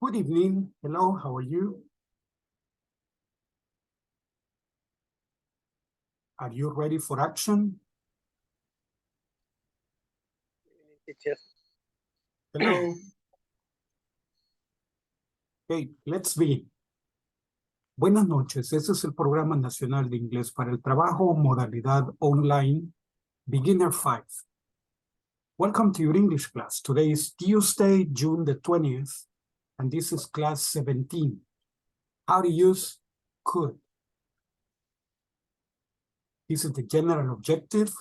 Good evening. Hello, how are you? Are you ready for action? Teacher. Hello. Okay, let's begin. Buenas noches. Este es el Programa Nacional de Inglés para el Trabajo, modalidad online, Beginner 5. Welcome to your English class. Today is Tuesday, June the 20th, and this is class 17. How to use could. This is the general objective.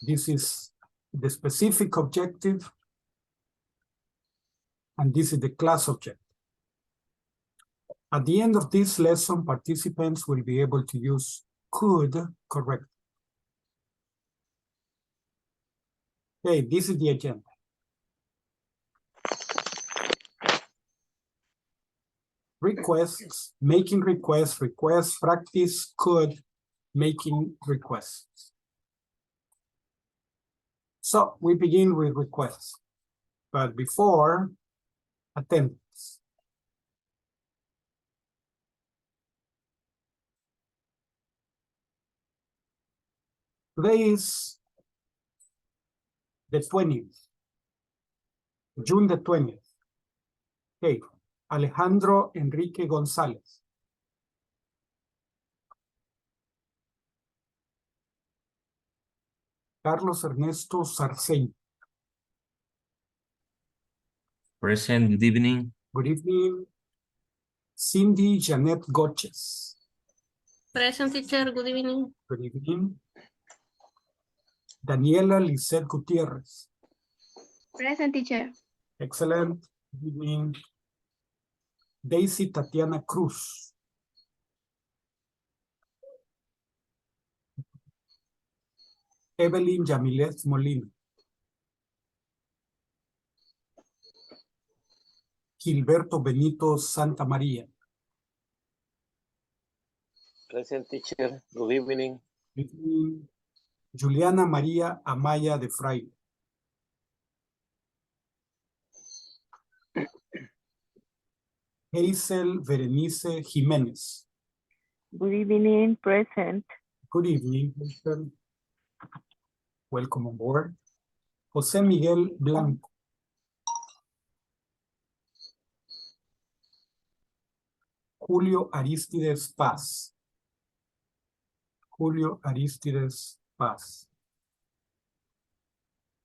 This is the specific objective. And this is the class objective. At the end of this lesson, participants will be able to use could correctly. Okay, this is the agenda. Requests, making requests, practice, could, making requests. So we begin with requests, but before, attendance. Today is the 20th, June the 20th. Okay, Alejandro Enrique González. Carlos Ernesto Sarceño. Present, good evening. Good evening. Cindy Janet Goches. Present, teacher. Good evening. Good evening. Daniela Lisette Gutierrez. Present, teacher. Excellent. Good evening. Daisy Tatiana Cruz. Evelyn Yamilet Molina. Gilberto Benito Santa María. Present, teacher. Good evening. Good evening. Juliana María Amaya de Fraile. Hazel Berenice Jiménez. Good evening, present. Good evening, Hazel. Welcome on board. José Miguel Blanco. Julio Aristides Paz. Julio Aristides Paz.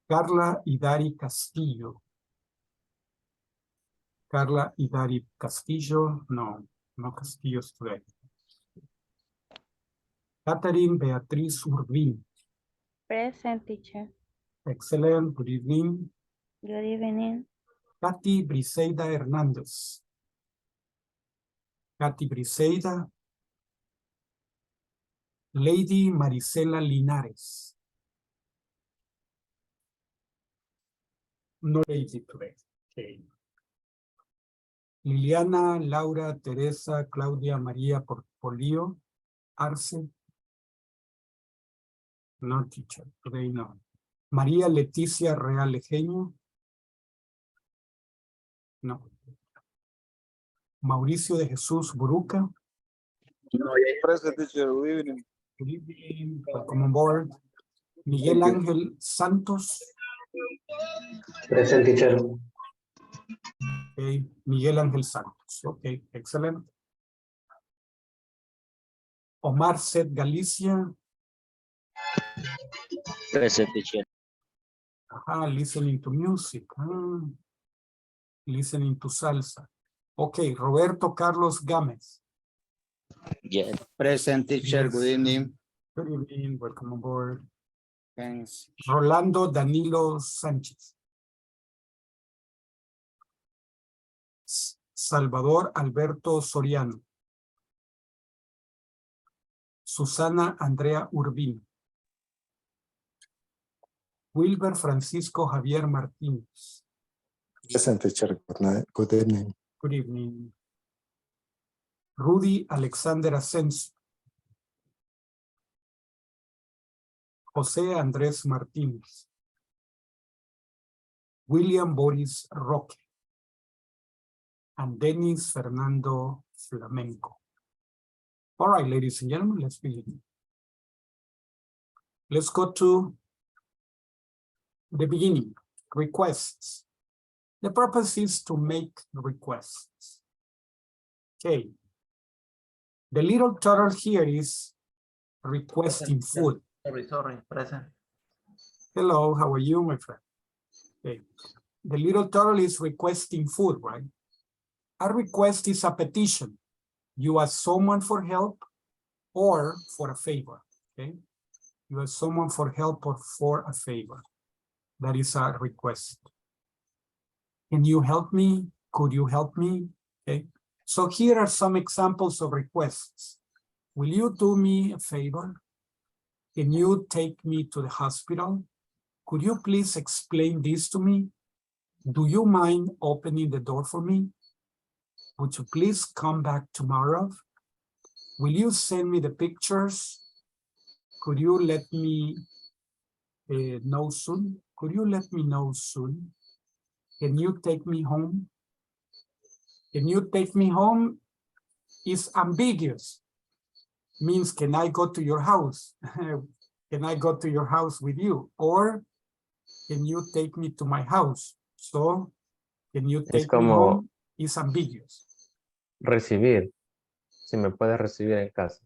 Carla Idari Castillo. Carla Idari Castillo. No Castillos today. Catherine Beatriz Urbín. Present, teacher. Excellent. Good evening. Good evening. Katy Briseida Hernández. Katy Briseida. Lady Marisela Linares. No lady today. Okay. Liliana, Laura, Teresa, Claudia, María Portfolio, Arce. No, teacher, today no. María Leticia Realejeño. No. Mauricio de Jesús Buruca. No, present, teacher. Good evening. Good evening. Welcome on board. Miguel Ángel Santos. Present, teacher. Okay. Miguel Ángel Santos. Okay, excellent. Omar Seth Galicia. Present, teacher. Listening to music. Listening to salsa. Okay, Roberto Carlos Gámez. Yes. Present, teacher. Yes. Good evening. Good evening, welcome on board. Thanks. Rolando Danilo Sánchez. Salvador Alberto Soriano. Susana Andrea Urbina. Wilber Francisco Javier Martínez. Present, teacher. Good night. Good evening. Good evening. Rudy Alexander Asensio. José Andrés Martínez. William Boris Roque. And Denis Fernando Flamenco. All right, ladies and gentlemen, let's begin. Let's go to the beginning, requests. The purpose is to make requests. Okay. The little turtle here is requesting food. Sorry, present. Hello, how are you, my friend? Okay. The little turtle is requesting food, right? A request is a petition. You ask someone for help or for a favor, okay? You ask someone for help or for a favor. That is a request. Can you help me? Could you help me? Okay. So here are some examples of requests. Will you do me a favor? Can you take me to the hospital? Could you please explain this to me? Do you mind opening the door for me? Would you please come back tomorrow? Will you send me the pictures? Could you let me know soon? Could you let me know soon? Can you take me home? Can you take me home is ambiguous. Means, can I go to your house? Can I go to your house with you? Or can you take me to my house? So, can you take me home is ambiguous. Recibir. Si me puedes recibir en casa.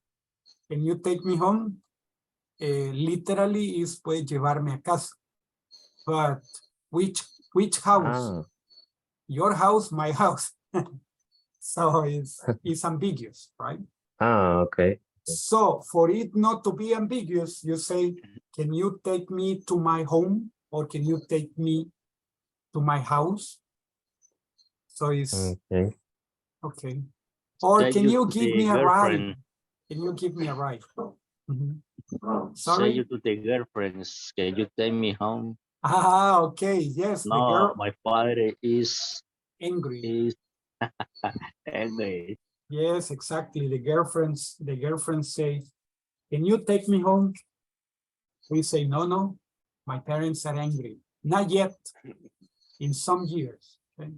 Can you take me home? Literally is puede llevarme a casa. But which house? Ah. Your house, my house. So it's ambiguous, right? Ah, okay. So for it not to be ambiguous, you say, can you take me to my home? Or can you take me to my house? So it's okay. Okay. Or can you give me a ride? Can you give me a ride? Say Sorry? you to the girlfriends, can you take me home? Ah, okay. Yes. No, the girl my father is angry. angry. Yes, exactly. The girlfriend say, can you take me home? We say, no, my parents are angry. Not yet. In some years. Okay.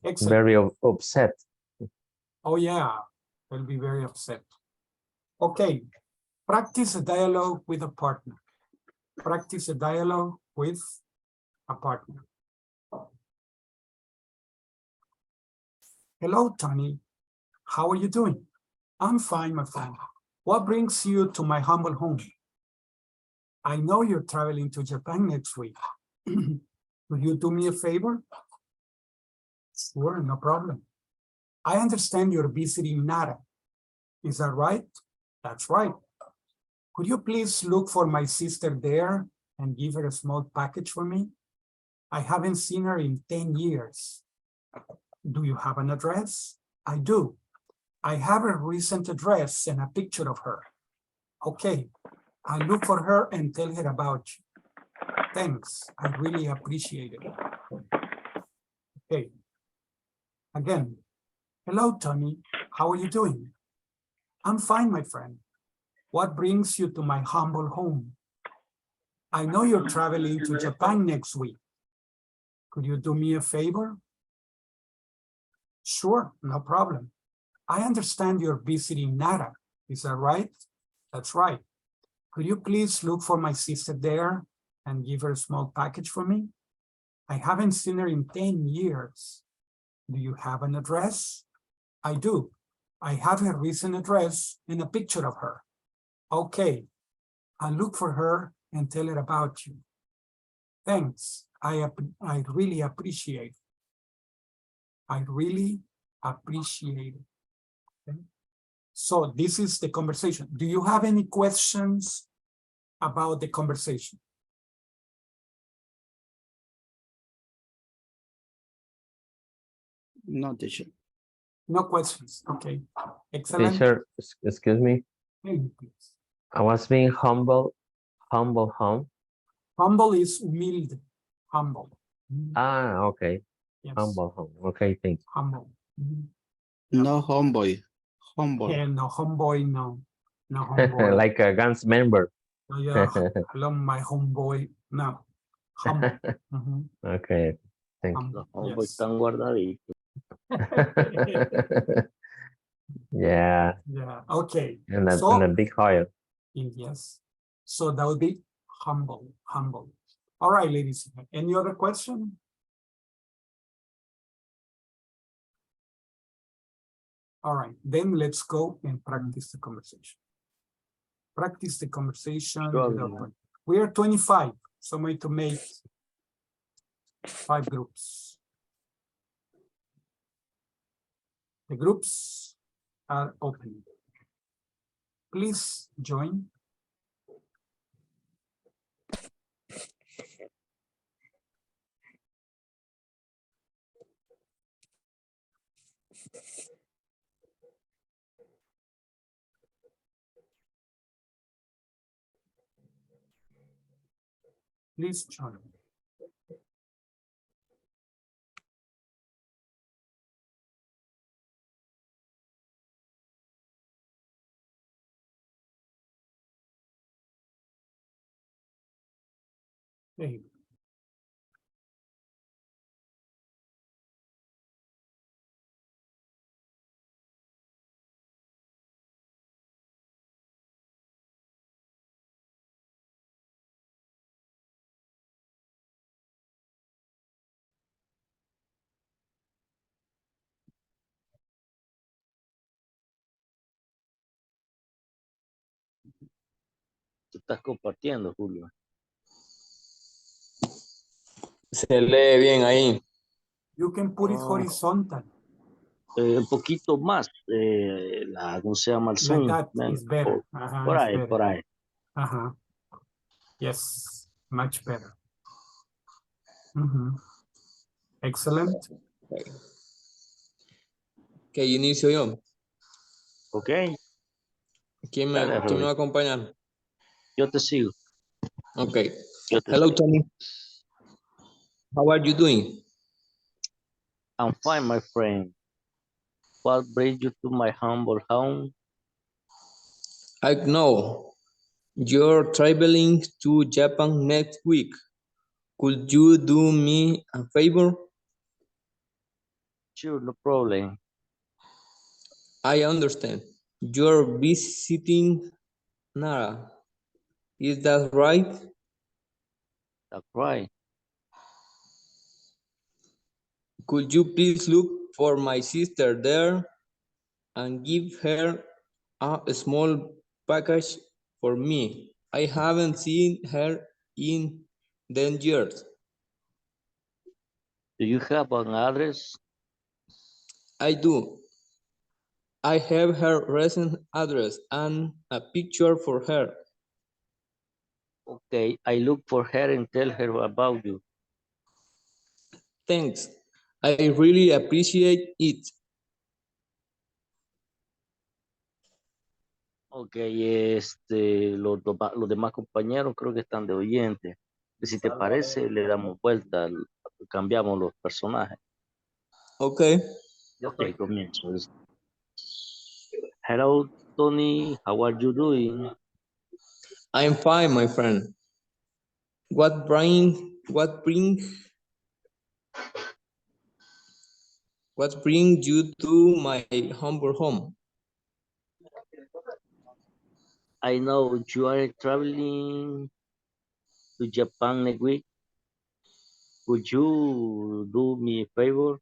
Excellent. Very upset. Oh yeah, they'll be very upset. Okay, practice a dialogue with a partner. Practice a dialogue with a partner. Hello, Tony. How are you doing? I'm fine, my friend. What brings you to my humble home? I know you're traveling to Japan next week. Will you do me a favor? Sure, no problem. I understand you're visiting Nara. Is that right? That's right. Could you please look for my sister there and give her a small package for me? I haven't seen her in 10 years. Do you have an address? I do. I have a recent address and a picture of her. Okay, I'll look for her and tell her about you. Thanks, I really appreciate it. Okay. Again, hello, Tony. How are you doing? I'm fine, my friend. What brings you to my humble home? I know you're traveling to Japan next week. Could you do me a favor? Sure, no problem. I understand you're visiting Nara. Is that right? That's right. Could you please look for my sister there and give her a small package for me? I haven't seen her in 10 years. Do you have an address? I do. I have her recent address and a picture of her. Okay, I'll look for her and tell her about you. Thanks, I really appreciate it. I really appreciate it. Okay. So this is the conversation. Do you have any questions about the conversation? No, teacher. No questions. Okay. Excellent. Teacher, excuse me. Please. I was being humble home. Humble is humilde. Humble. Ah, okay. Yes. Humble home. Okay, thank you. Humble. No homeboy. Humble. Yeah, no homeboy, no. No homeboy. Like a Guns member. Oh, yeah, hello, my homeboy. No, humble. Mhm, Okay, thank you. Los humble, hombres yes. están guardaditos. Yeah, Yeah, okay. in a So, big hole. yes. So that would be humble, humble. All right, ladies. Any other question? All right, then let's go and practice the conversation. Practice the conversation. Sure. without- We are 25, so I'm going to make 5 groups. The groups are open. Please join. Please join. Okay. Tú estás compartiendo, Julio. Se lee bien ahí. You can put it horizontal. Un poquito más, ¿cómo se llama el Like zoom? that Man, is better. por It's ahí, better. por ahí. Yes, much better. Excellent. Que inicio yo. Ok, ¿Quién dale, me va a Rubén. acompañar? Yo te sigo. Ok. Yo te Hello, sigo. Tony. How are you doing? I'm fine, my friend. What brings you to my humble home? I know you're traveling to Japan next week. Could you do me a favor? Sure, no problem. I understand. You're visiting Nara. Is that right? That's right. Could you please look for my sister there and give her a small package for me? I haven't seen her in 10 years. Do you have an address? I do. I have her recent address and a picture for her. Okay, I look for her and tell her about you. Thanks. I really appreciate it. Ok, los demás compañeros creo que están de oyente. Y si te parece, le damos vuelta, cambiamos los personajes. Okay. Ok, comienzo. Hello, Tony, how are you doing? I'm fine, my friend. What brings you to my humble home? I know you are traveling to Japan next week. Could you do me a favor?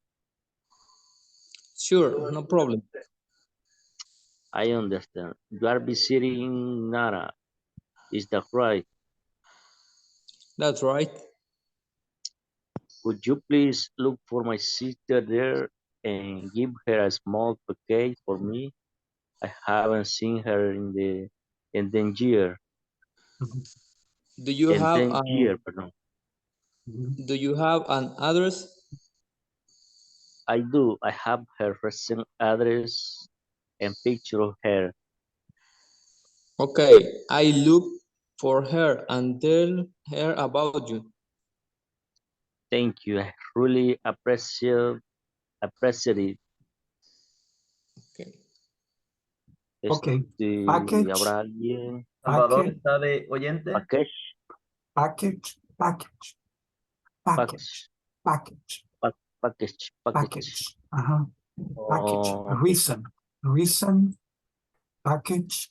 Sure, no problem. I understand. You are visiting Nara. Is that right? That's right. Could you please look for my sister there and give her a small package for me? I haven't seen her in the year. Do you have Pardon. an address? I do. I have her recent address and picture of her. Okay, I look for her and tell her about you. Thank you. I really appreciate it. Okay. Okay. Package. ¿Habrá alguien? Salvador Package, está de oyente. Package, package, package, package, package, package. package. Uh-huh. Package, Oh, reason, package.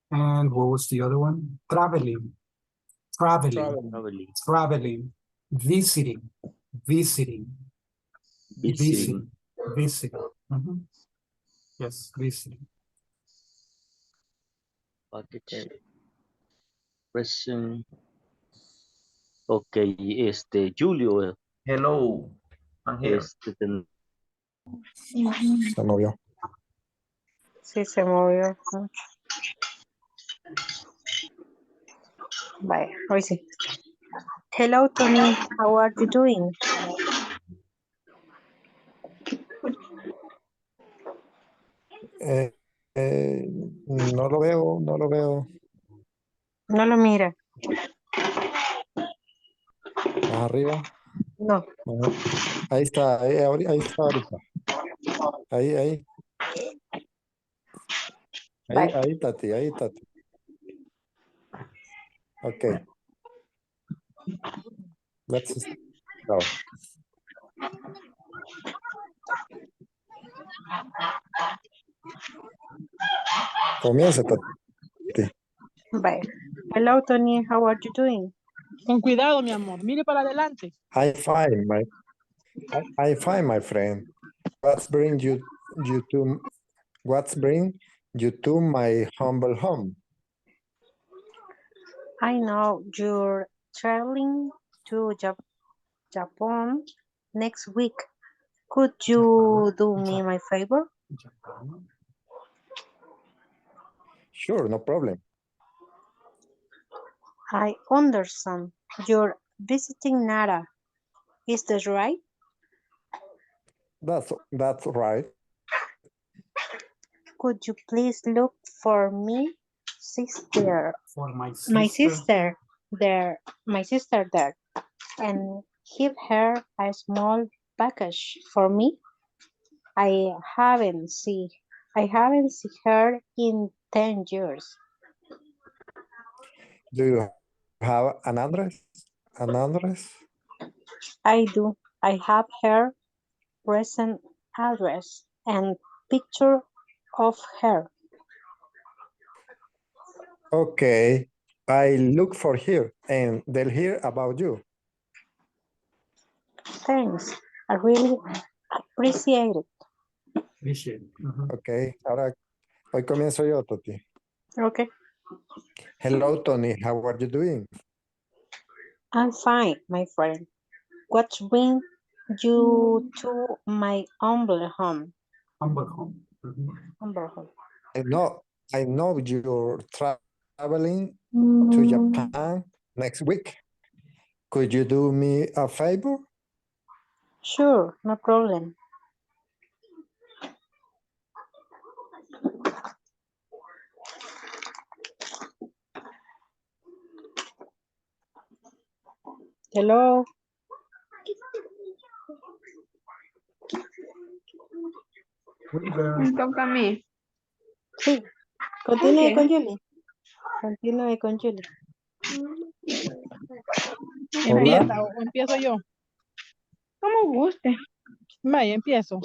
And what was the other one? Traveling, visiting. visiting. Mhm. Yes, visiting. Package. Present. Ok, Julio, Hello. I'm here. Se movió. Sí, se movió. Vaya, hoy sí. Hello, Tony. How are you doing? No lo veo, no lo veo. No lo mira. Más arriba. No. Ajá. Ahí está, ahí está ahorita. Ahí, Bye. Tati, ahí, Tati. Ok. Let's go. Comienza, Tati. Bye. Hello, Tony. How are you doing? Con cuidado, mi amor. Mire para adelante. I'm fine, my friend. What's bring you to my humble home? I know you're traveling to Japan next week. Could you do me my favor? Sure, no problem. I understand you're visiting Nara. Is that right? That's right. Could you please look for me, sister? For my My sister there, and give her a small package for me. I haven't seen her in 10 years. Do you have an address? I do. I have her present address and picture of her. Okay, I look for her and they'll hear about you. Thanks. I really appreciate it. Okay, ahora hoy comienzo yo, Toti. Okay. Hello, Tony. How are you doing? I'm fine, my friend. What brings you to my humble home? Humble home. Humble home. I know you're traveling to Japan next week. Could you do me a favor? Sure, no problem. Hello. Me toca a mí. Sí. Continúe con Julie. Continúe con Julie. ¿Empieza o empiezo yo? Como guste. Vaya, empiezo.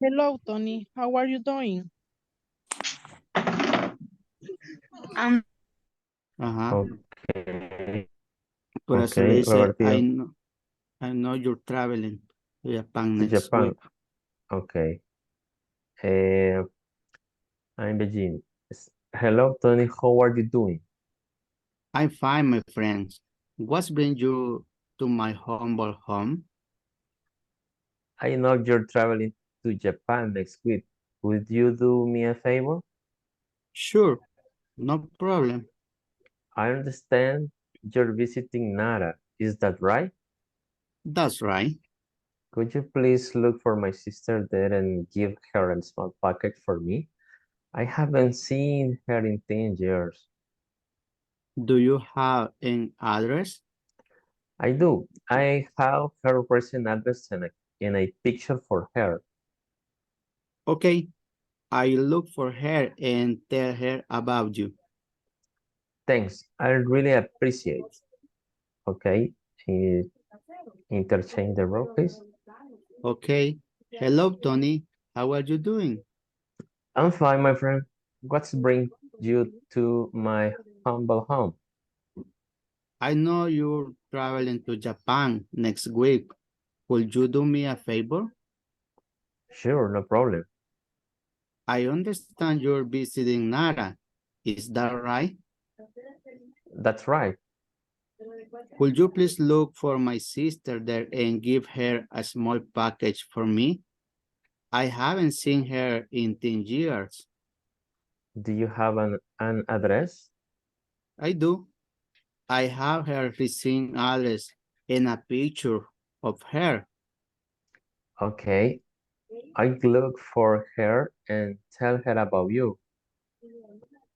Hello, Tony. How are you doing? Ajá. Okay. Por eso Okay, le dice, Robertino. I know you're traveling to Japan To next Japan. week. Okay. I'm Beijing. Hello, Tony. How are you doing? I'm fine, my friends. What's bring you to my humble home? I know you're traveling to Japan next week. Would you do me a favor? Sure, no problem. I understand you're visiting Nara. Is that right? That's right. Could you please look for my sister there and give her a small package for me? I haven't seen her in 10 years. Do you have an address? I do. I have her present address and a picture for her. Okay, I look for her and tell her about you. Thanks, I really appreciate. Okay, interchange the role, please. Okay. Hello, Tony. How are you doing? I'm fine, my friend. What's bring you to my humble home? I know you're traveling to Japan next week. Could you do me a favor? Sure, no problem. I understand you're visiting Nara. Is that right? That's right. Could you please look for my sister there and give her a small package for me? I haven't seen her in 10 years. Do you have an address? I do. I have her receipt address and a picture of her. Okay, I look for her and tell her about you.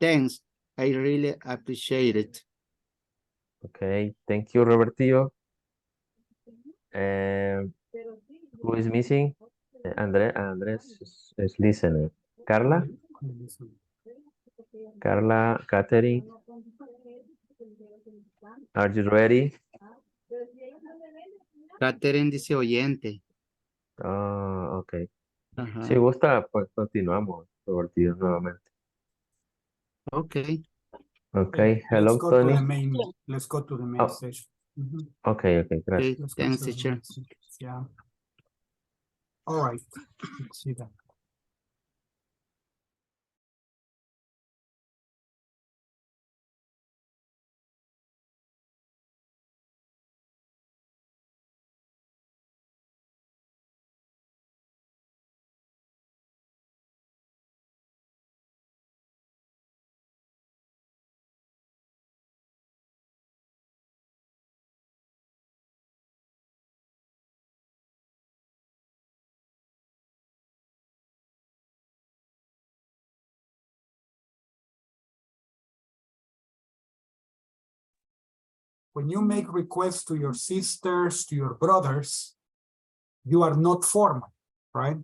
Thanks. I really appreciate it. Okay, thank you, Robertillo. And who is missing? Andres is listening. Carla? Carla, Catherine, are you ready? Catherine dice oyente. Oh, ok. Ajá. Si gusta, pues continuamos, Robertillo, nuevamente. Okay. Okay, Let's hello, go Tony. to the main. Let's go to the main Oh. session. Mhm. Okay, gracias. Okay, Let's go thanks, to the teacher. main session. Yeah. All right. Let's see that. When you make requests to your sisters, to your brothers, you are not formal, right?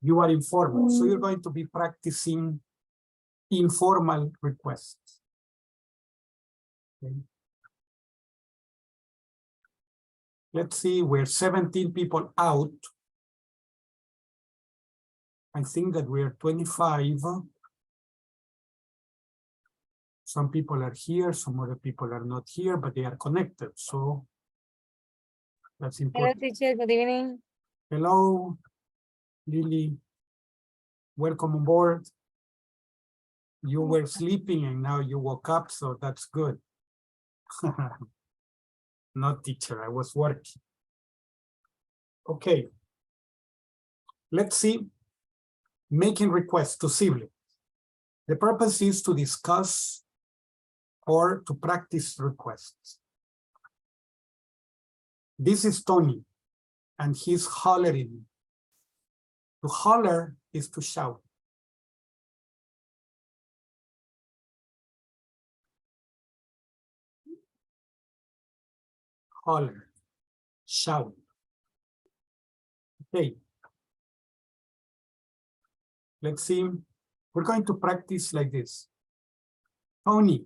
You are informal. So you're going to be practicing informal requests. Okay. Let's see, we're 17 people out. I think that we're 25. Some people are here, some other people are not here, but they are connected. So that's important. Hello, teacher. Good evening. Hello, Lily. Welcome on board. You were sleeping and now you woke up, so that's good. Not teacher, I was working. Okay. Let's see. Making requests to siblings. The purpose is to discuss or to practice requests. This is Tony, and he's hollering. To holler is to shout. Holler, shout. Okay. Let's see. We're going to practice like this. Tony,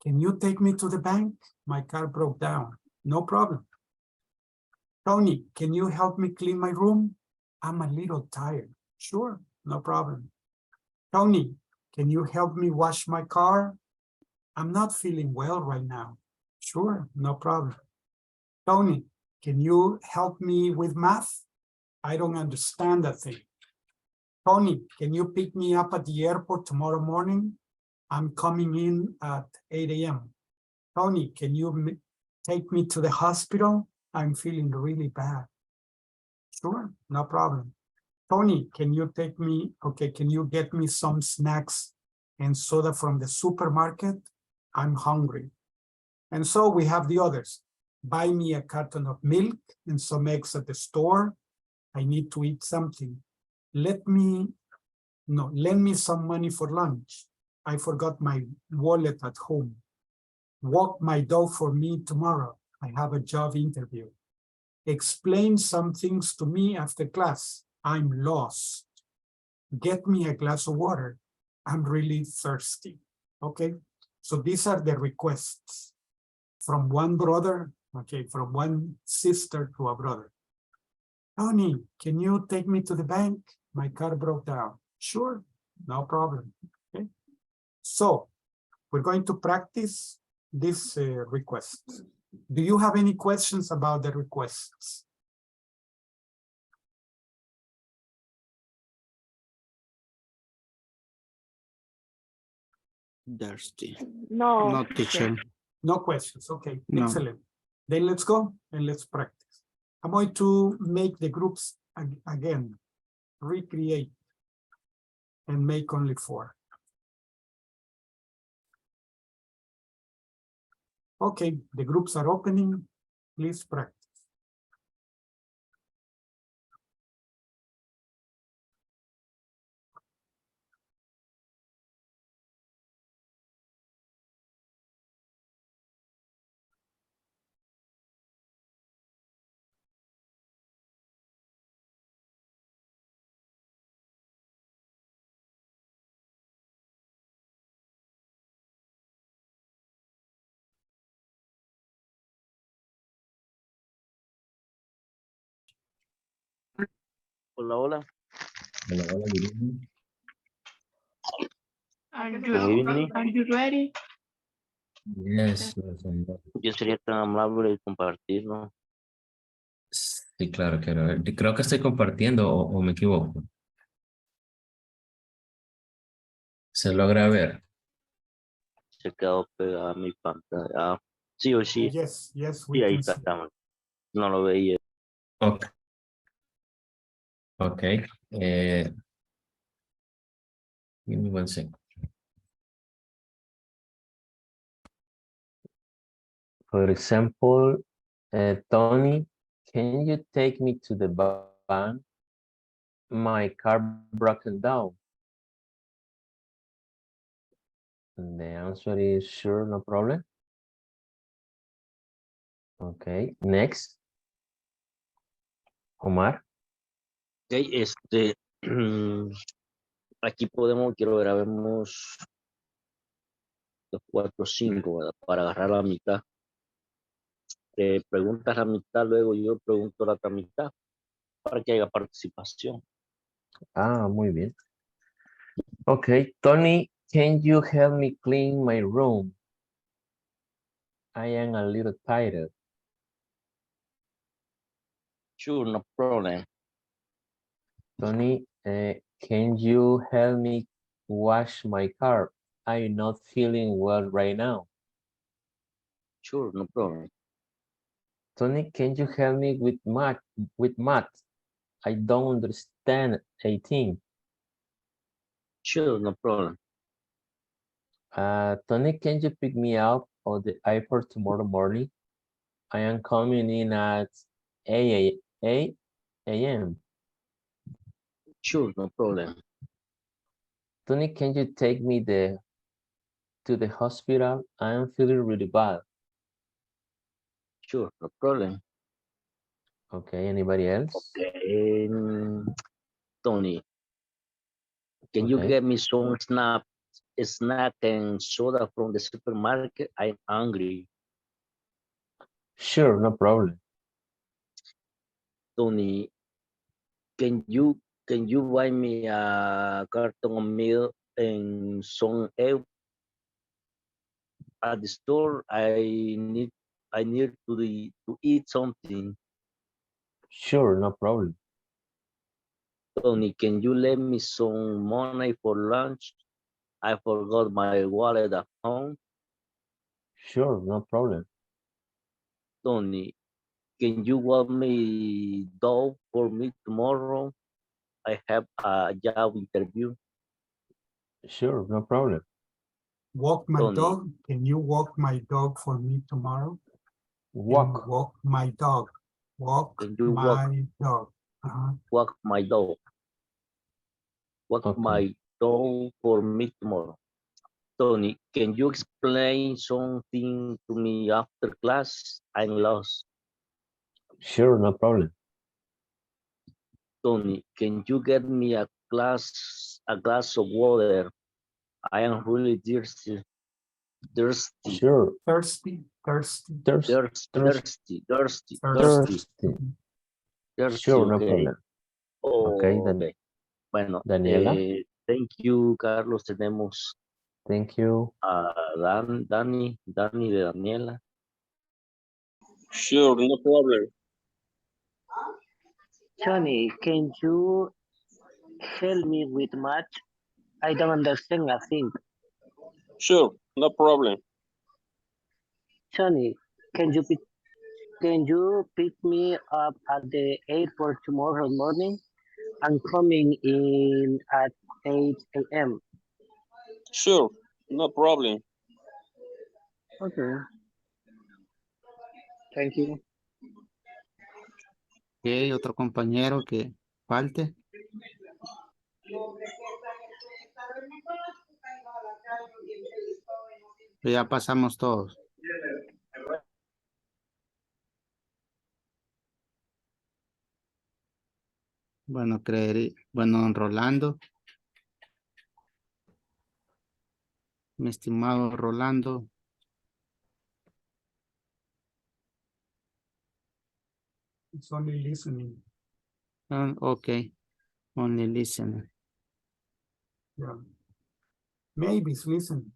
can you take me to the bank? My car broke down. No problem. Tony, can you help me clean my room? I'm a little tired. Sure, no problem. Tony, can you help me wash my car? I'm not feeling well right now. Sure, no problem. Tony, can you help me with math? I don't understand that thing. Tony, can you pick me up at the airport tomorrow morning? I'm coming in at 8 a.m. Tony, can you take me to the hospital? I'm feeling really bad. Sure, no problem. Tony, can you take me, okay, can you get me some snacks and soda from the supermarket? I'm hungry. And so we have the others. Buy me a carton of milk and some eggs at the store. I need to eat something. Lend me some money for lunch. I forgot my wallet at home. Walk my dog for me tomorrow. I have a job interview. Explain some things to me after class. I'm lost. Get me a glass of water. I'm really thirsty. Okay, So these are the requests from one brother, okay, from one sister to a brother. Tony, can you take me to the bank? My car broke down. Sure, no problem. Okay. So we're going to practice this request. Do you have any questions about the requests? Thirsty. No. No, teacher. No questions. Okay, No. excellent. Then let's go and let's practice. I'm going to make the groups again, recreate, and make only 4. Okay, the groups are opening. Please practice. Hola, hola. Hola, hola, good evening. Good evening. Are you ready? Yes, Yo sería tan amable de compartir, ¿no? sí, claro, creo que estoy compartiendo o me equivoco. ¿Se logra ver? Se quedó pegada a mi pantalla. Sí o sí. Yes, yes, we Sí, ahí can see. está. No lo veía. Ok. Ok. Give me 1 second. For example, Tony, can you take me to the bank? My car broken down. And the answer is sure, no problem. Okay, next. Omar. Ok, aquí podemos, quiero ver, habemos 2, 4, 5, ¿verdad? Para agarrar la mitad. Preguntas la mitad, luego yo pregunto la otra mitad para que haya participación. Ah, muy bien. Okay, Tony, can you help me clean my room? I am a little tired. Sure, no problem. Tony, can you help me wash my car? I'm not feeling well right now. Sure, no problem. Tony, can you help me with math? I don't understand 18. Sure, no problem. Tony, can you pick me up at the airport tomorrow morning? I am coming in at 8 a.m. Sure, no problem. Tony, can you take me to the hospital? I am feeling really bad. Sure, no problem. Okay, anybody else? Okay. Tony, can you Okay. get me some snack and soda from the supermarket? I'm hungry. Sure, no problem. Tony, can you buy me a carton of milk and some egg at the store? I need to eat something. Sure, no problem. Tony, can you lend me some money for lunch? I forgot my wallet at home. Sure, no problem. Tony, can you walk me dog for me tomorrow? I have a job interview. Sure, no problem. Walk my Tony. dog. Can you walk my dog for me tomorrow? Walk. Walk my dog. Walk Can you my dog. walk my dog? Walk Okay. my dog for me tomorrow. Tony, can you explain something to me after class? I'm lost. Sure, no problem. Tony, can you get me a glass of water? I am really thirsty. thirsty, Sure. Thirsty, thirsty, thirsty. Thirsty. Thirsty, Sure, no okay. problem. Okay, Okay. Bueno, Daniela. thank you, Carlos. Tenemos Thank you. a Dani de Daniela. Sure, no problem. Johnny, can you help me with math? I don't understand a thing. Sure, no problem. Johnny, can you pick me up at the airport tomorrow morning? I'm coming in at 8 a.m. Sure, no problem. Okay. Thank you. Ok, otro compañero que falte. Ya pasamos todos. Bueno, bueno, Rolando. Mi estimado Rolando. It's only listening. Okay, only listen. Yeah. Maybe it's listening.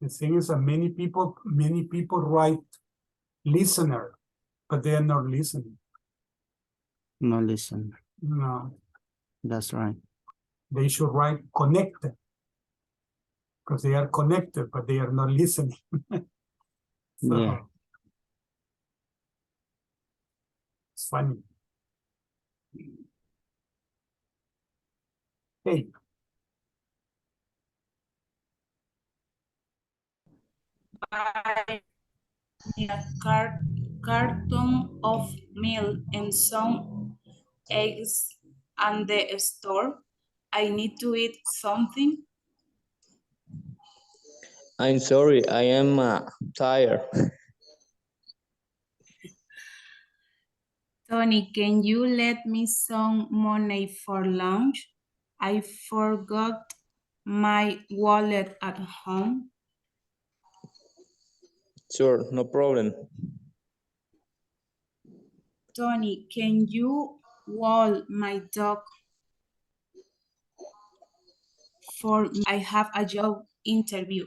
The thing is that many people write listener, but they are not listening. No listen. No, That's right. they should write connected, because they are connected, but they are not listening. So, Yeah. it's funny. Hey, I need a carton of milk and some eggs at the store. I need to eat something. I'm sorry, I am tired. Tony, can you let me some money for lunch? I forgot my wallet at home. Sure, no problem. Tony, can you walk my dog for me? I have a job interview.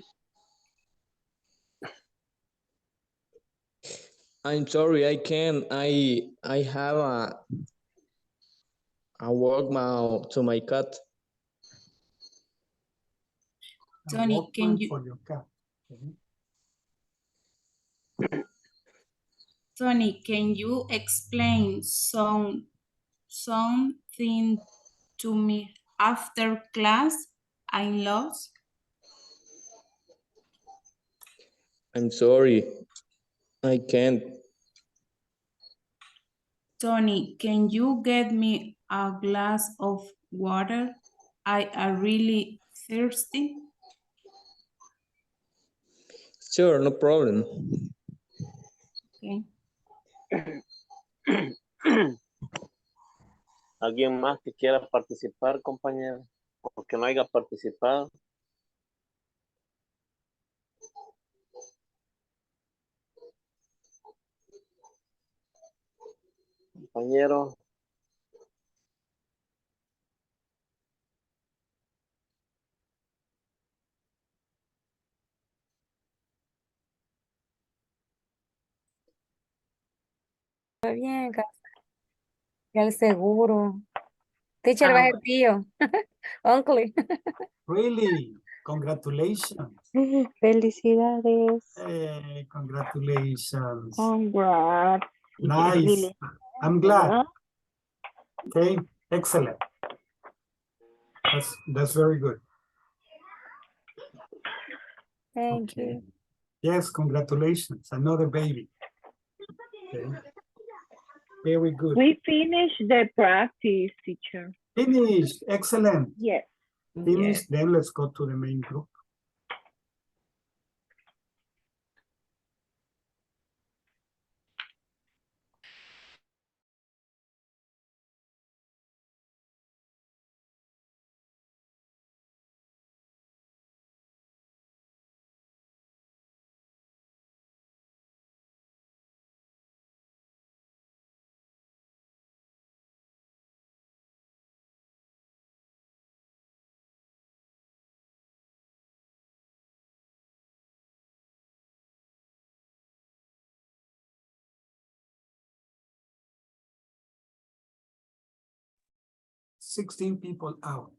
I'm sorry, I can't. I have a walk to my cat. Tony, can you? for your cat. Okay. Tony, can you explain something to me after class? I'm lost. I'm sorry, I can't. Tony, can you get me a glass of water? I am really thirsty. Sure, no problem. Okay. ¿Alguien más que quiera participar, compañero? O que no haya participado. Compañero. Está bien, que al seguro. Teacher va a ser Ah, tío. Uncle. really? Congratulations. Felicidades. Hey, congratulations. Congrats. Nice. Really. I'm glad. Okay, excellent. That's very good. Thank you. Yes, congratulations. Another baby. Okay. Very good. We finished the practice, teacher. Finished. Excellent. Yes. Finished. Then let's go to the main group. 16 people out.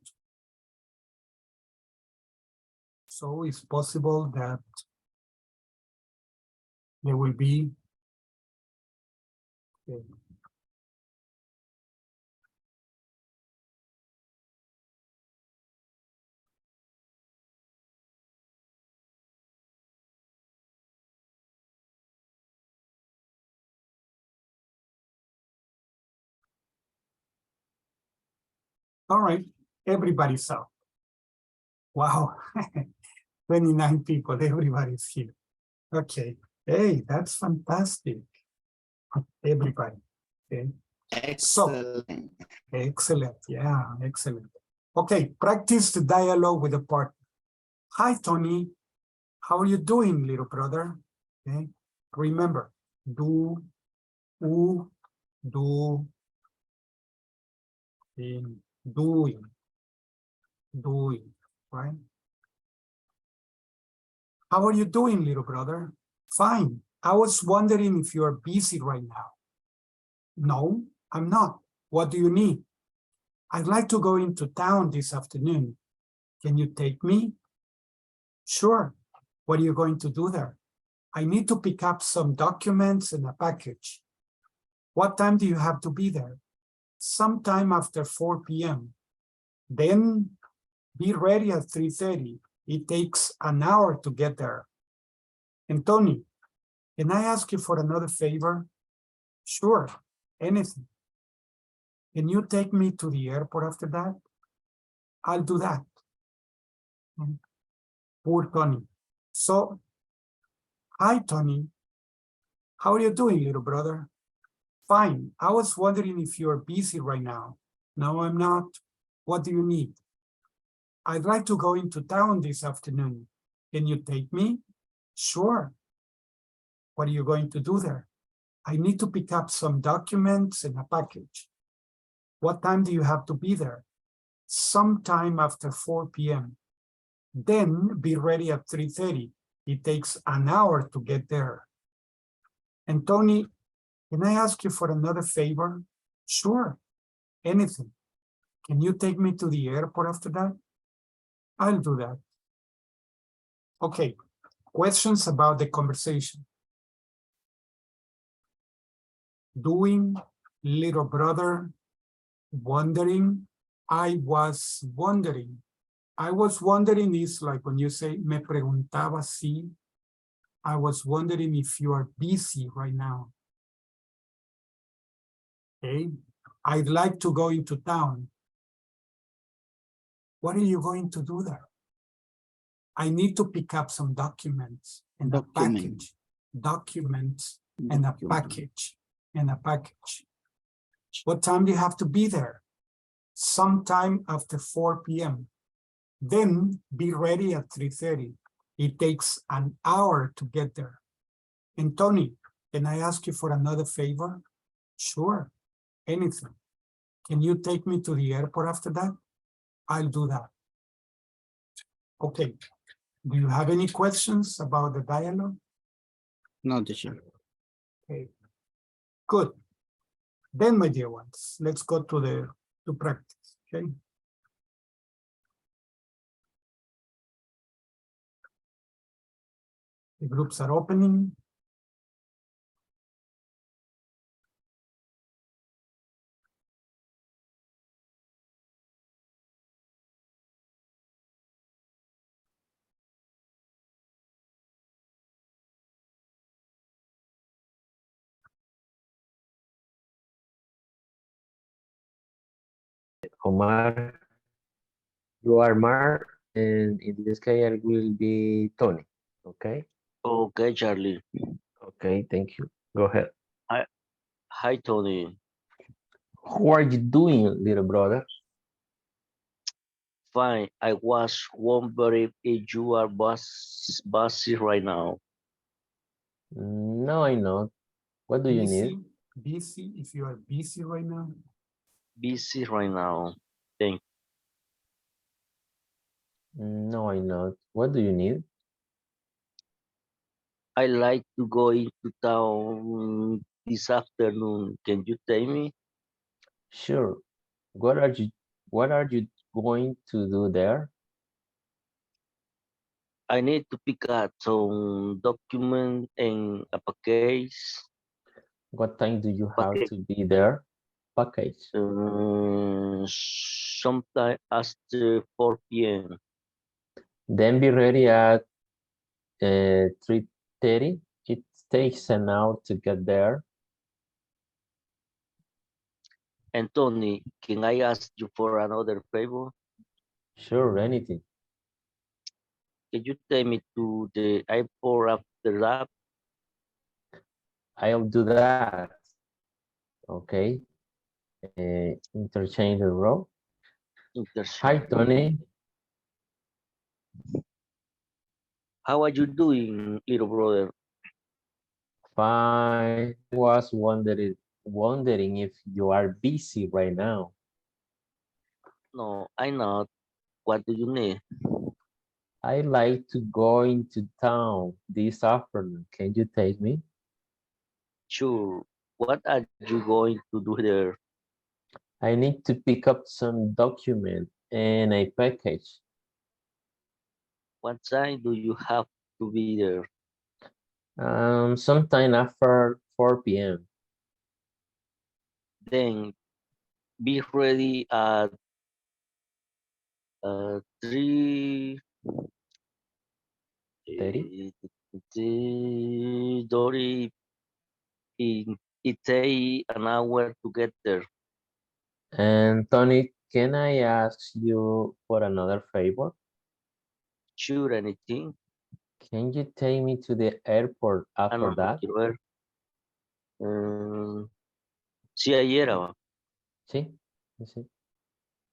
So it's possible that there will be all right, everybody's out. Wow, 29 people, everybody's here. Okay, hey, that's fantastic. Everybody, okay. Excellent. Excellent, yeah, excellent. Okay, practice the dialogue with the partner. Hi, Tony. How are you doing, little brother? Okay, remember, do, do, doing, right? How are you doing, little brother? Fine. I was wondering if you are busy right now. No, I'm not. What do you need? I'd like to go into town this afternoon. Can you take me? Sure. What are you going to do there? I need to pick up some documents and a package. What time do you have to be there? Sometime after 4 p.m. Then be ready at 3:30. It takes an hour to get there. And Tony, can I ask you for another favor? Sure, anything. Can you take me to the airport after that? I'll do that. Poor Tony. So, hi, Tony. How are you doing, little brother? Fine. I was wondering if you're busy right now. No, I'm not. What do you need? I'd like to go into town this afternoon. Can you take me? Sure. What are you going to do there? I need to pick up some documents and a package. What time do you have to be there? Sometime after 4 p.m. Then be ready at 3:30. It takes an hour to get there. And Tony, can I ask you for another favor? Sure, anything. Can you take me to the airport after that? I'll do that. Okay, questions about the conversation. Doing, little brother, wondering, I was wondering. I was wondering is like when you say, me preguntaba si. I was wondering if you are busy right now. Okay, I'd like to go into town. What are you going to do there? I need to pick up some documents and a package. Documents and a package. And a package. What time do you have to be there? Sometime after 4 p.m. Then be ready at 3:30. It takes an hour to get there. And Tony, can I ask you for another favor? Sure, anything. Can you take me to the airport after that? I'll do that. Okay. Do you have any questions about the dialogue? No, teacher. Okay. Good. Then, my dear ones, let's go to practice. Okay. The groups are opening. Omar, you are Mar, and in this case, I will be Tony. Okay. Okay, Charlie. Okay, thank you. Go ahead. Hi, Tony. How are you doing, little brother? Fine. I was wondering if you are busy right now. No, I'm not. What do you need? Busy, if you are busy right now. Busy right now. Thank No, I'm not. What do you need? I like to go into town this afternoon. Can you take me? Sure. What are you What are you going to do there? I need to pick up some document and a package. What time do you have to be there? Package. Sometime after 4 p.m. Then be ready at 3:30. It takes an hour to get there. Anthony, can I ask you for another favor? Sure, anything. Can you take me to the airport after that? I'll do that. Okay. Interchange the row. Hi, Tony. How are you doing, little brother? Fine. Was wondering if you are busy right now. No, I'm not. What do you need? I like to go into town this afternoon. Can you take me? Sure. What are you going to do there? I need to pick up some document and a package. What time do you have to be there? Sometime after 4 p.m. Then be ready at 3:30. It takes an hour to get there. And Tony, can I ask you for another favor? Sure, anything. Can you take me to the airport after that? Quiero ver. Sí, ayer. Sí, sí.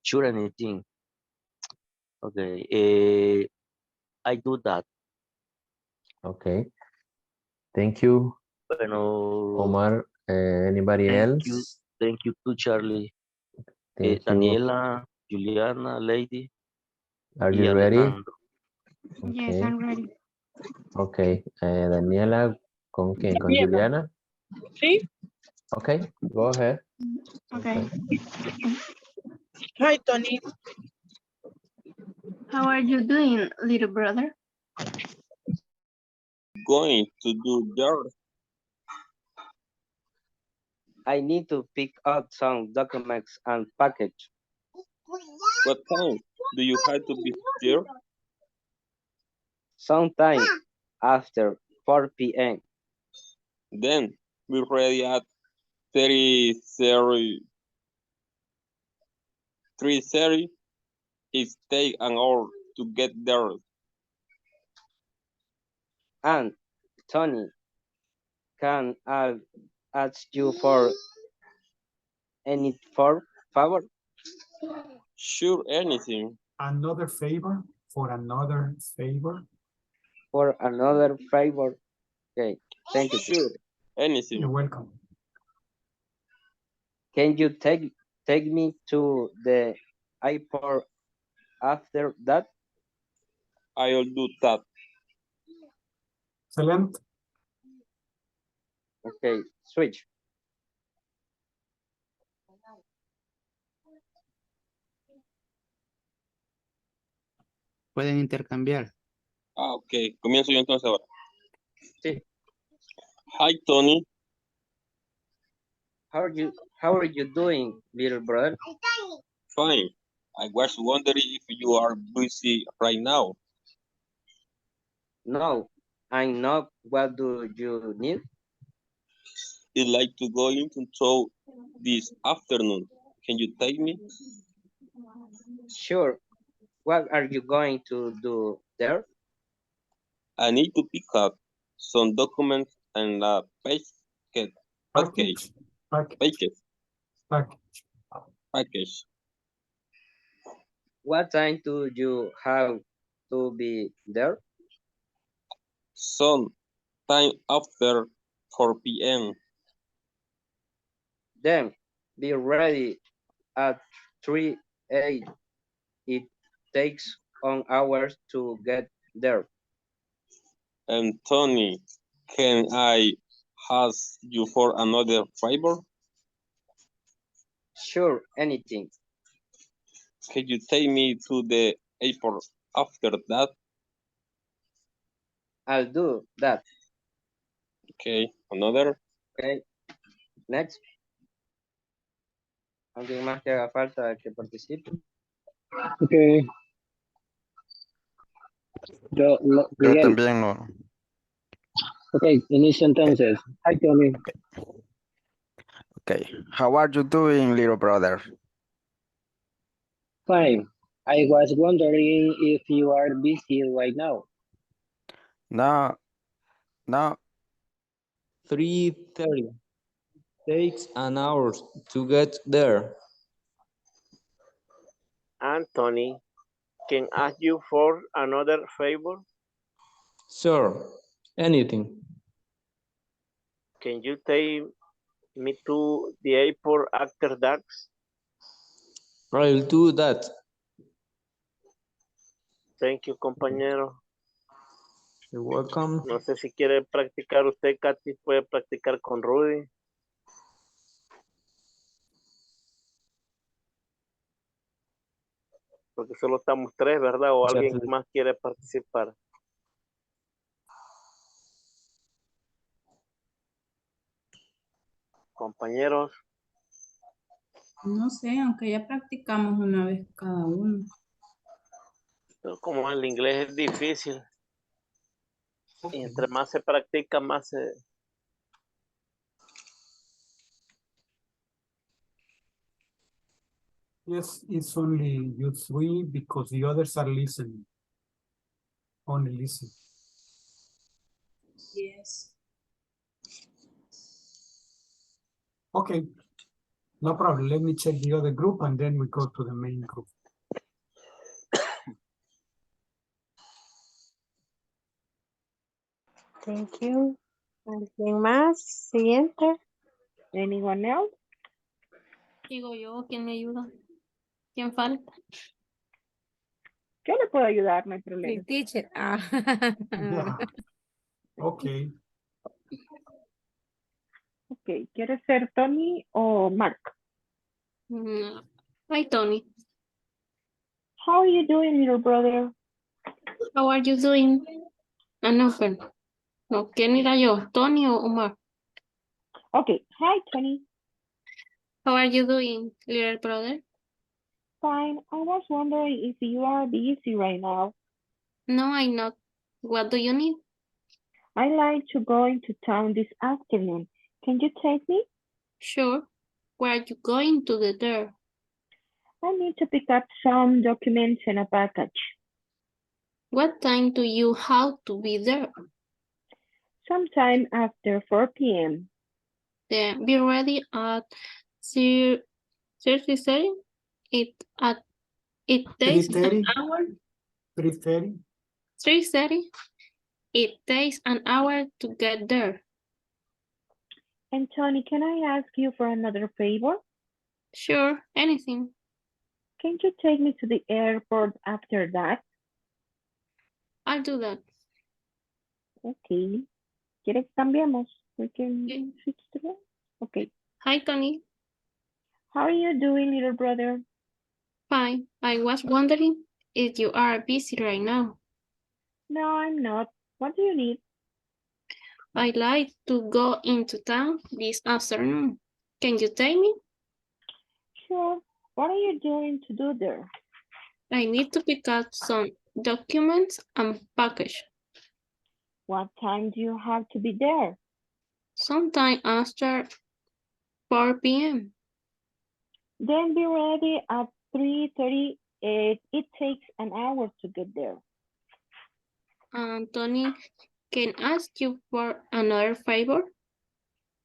Sure, anything. Okay. I do that. Okay. Thank you. Bueno, Omar, anybody else? Thank you to Charlie. Thank you. Daniela, Juliana, Lady. Are you ready? Yes, I'm ready. Okay. Daniela, ¿con quién? ¿Con Juliana? Sí. Okay, go ahead. Okay. Hi, Tony. How are you doing, little brother? Going to do there. I need to pick up some documents and package. What time do you have to be there? Sometime after 4 p.m. Then be ready at 3:30. It takes an hour to get there. And Tony, can I ask you for any favor? Sure, anything. Another favor for another favor. For another favor. Okay, thank you. Sure, anything. You're welcome. Can you take me to the airport after that? I'll do that. Excellent. Okay, switch. Pueden intercambiar. Ok. Comienzo yo entonces ahora. Sí. Hi, Tony. How are you doing, little brother? Fine. I was wondering if you are busy right now. No, I'm not. What do you need? I'd like to go into town this afternoon. Can you take me? Sure. What are you going to do there? I need to pick up some documents and a package. What time do you have to be there? Some time after 4 p.m. Then be ready at 3:08. It takes an hour to get there. And Tony, can I ask you for another favor? Sure, anything. Can you take me to the airport after that? I'll do that. Okay, another. Okay. Next. ¿Alguien más que haga falta que participe? Okay. Yo Yo Miguel. también no. Okay, inicia entonces. Hi, Tony. Okay. How are you doing, little brother? Fine. I was wondering if you are busy right now. No, no. 3:30. Takes an hour to get there. Anthony, can I ask you for another favor? Sure, anything. Can you take me to the airport after dark? I'll do that. Thank you, compañero. You're welcome. No sé si quiere practicar usted, Katy, puede practicar con Rudy. Porque solo estamos tres, ¿verdad? O alguien más quiere participar. Compañeros. No sé, aunque ya practicamos una vez cada uno. Pero como el inglés es difícil. Y entre más se practica, más se... Yes, it's only you three because the others are listening. Only listen. Yes. Okay, no problem. Let me check the other group and then we go to the main group. Thank you. ¿Alguien más? Siguiente. Anyone else? Digo yo, ¿quién me ayuda? ¿Quién falta? Yo le puedo ayudar, no hay Mi problema. teacher. Yeah. Okay. Ok, ¿quieres ser Tony o Mark? Hi, Tony. How are you doing, little brother? How are you doing? No, pero no, ¿quién era yo? ¿Tony o Omar? Okay, hi, Tony. How are you doing, little brother? Fine. I was wondering if you are busy right now. No, I'm not. What do you need? I like to go into town this afternoon. Can you take me? Sure. Where are you going to get there? I need to pick up some documents and a package. What time do you have to be there? Sometime after 4 p.m. Then be ready at 30. It takes an 3:30. hour. 3:30. 3:30. It takes an hour to get there. And Tony, can I ask you for another favor? Sure, anything. Can you take me to the airport after that? I'll do that. Okay. ¿Quieres que cambiemos? We can Okay. switch to that. Okay. Hi, Tony. How are you doing, little brother? Fine. I was wondering if you are busy right now. No, I'm not. What do you need? I'd like to go into town this afternoon. Can you take me? Sure. What are you doing to do there? I need to pick up some documents and package. What time do you have to be there? Sometime after 4 p.m. Then be ready at 3:30. It takes an hour to get there. Tony, can I ask you for another favor?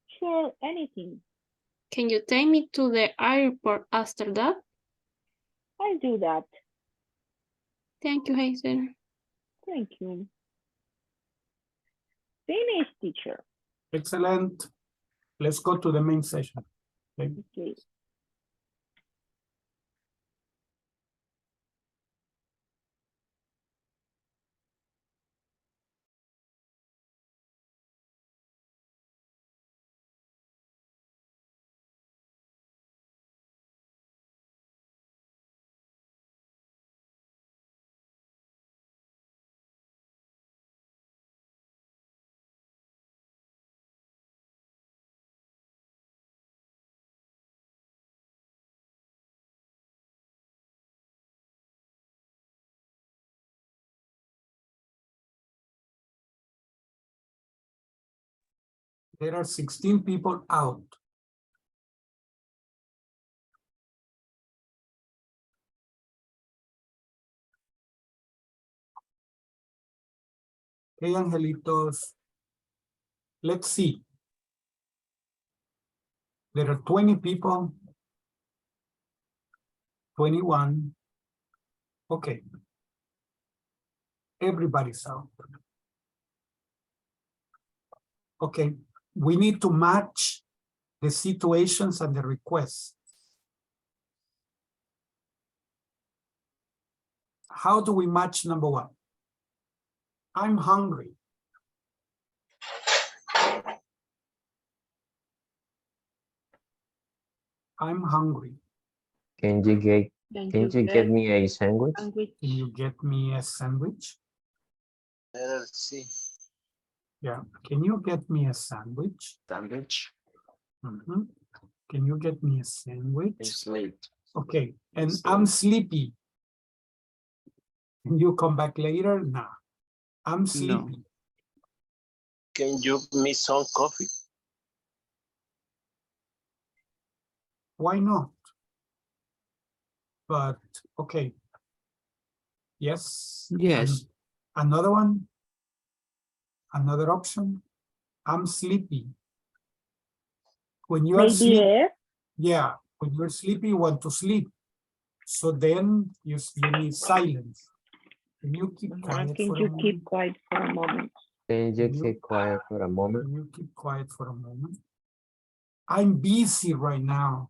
Sure, anything. Can you take me to the airport after that? I'll do that. Thank you, Hazel. Thank you. Finish, teacher. Excellent. Let's go to the main session. Okay. There are 16 people out. Okay, angelitos. Let's see. There are 20 people. 21. Okay. Everybody's out. Okay. We need to match the situations and the requests. How do we match number one? I'm hungry. I'm hungry. Can you get me a sandwich? Can you get me a sandwich? Let's see. Yeah. Can you get me a sandwich? Sandwich. Mm-hmm. Can you get me a sandwich? It's late. Okay. And I'm sleepy. Can you come back later? Nah. I'm sleepy. No. Can you give me some coffee? Why not? But okay. Yes. Yes. Another one. Another option. I'm sleepy. When you are Maybe sleepy, yes. yeah. When you're sleepy, you want to sleep. So then you need silence. Can you keep quiet Can for a you moment? keep quiet for a moment? Can you keep quiet for a moment? Can you keep quiet for a moment? I'm busy right now.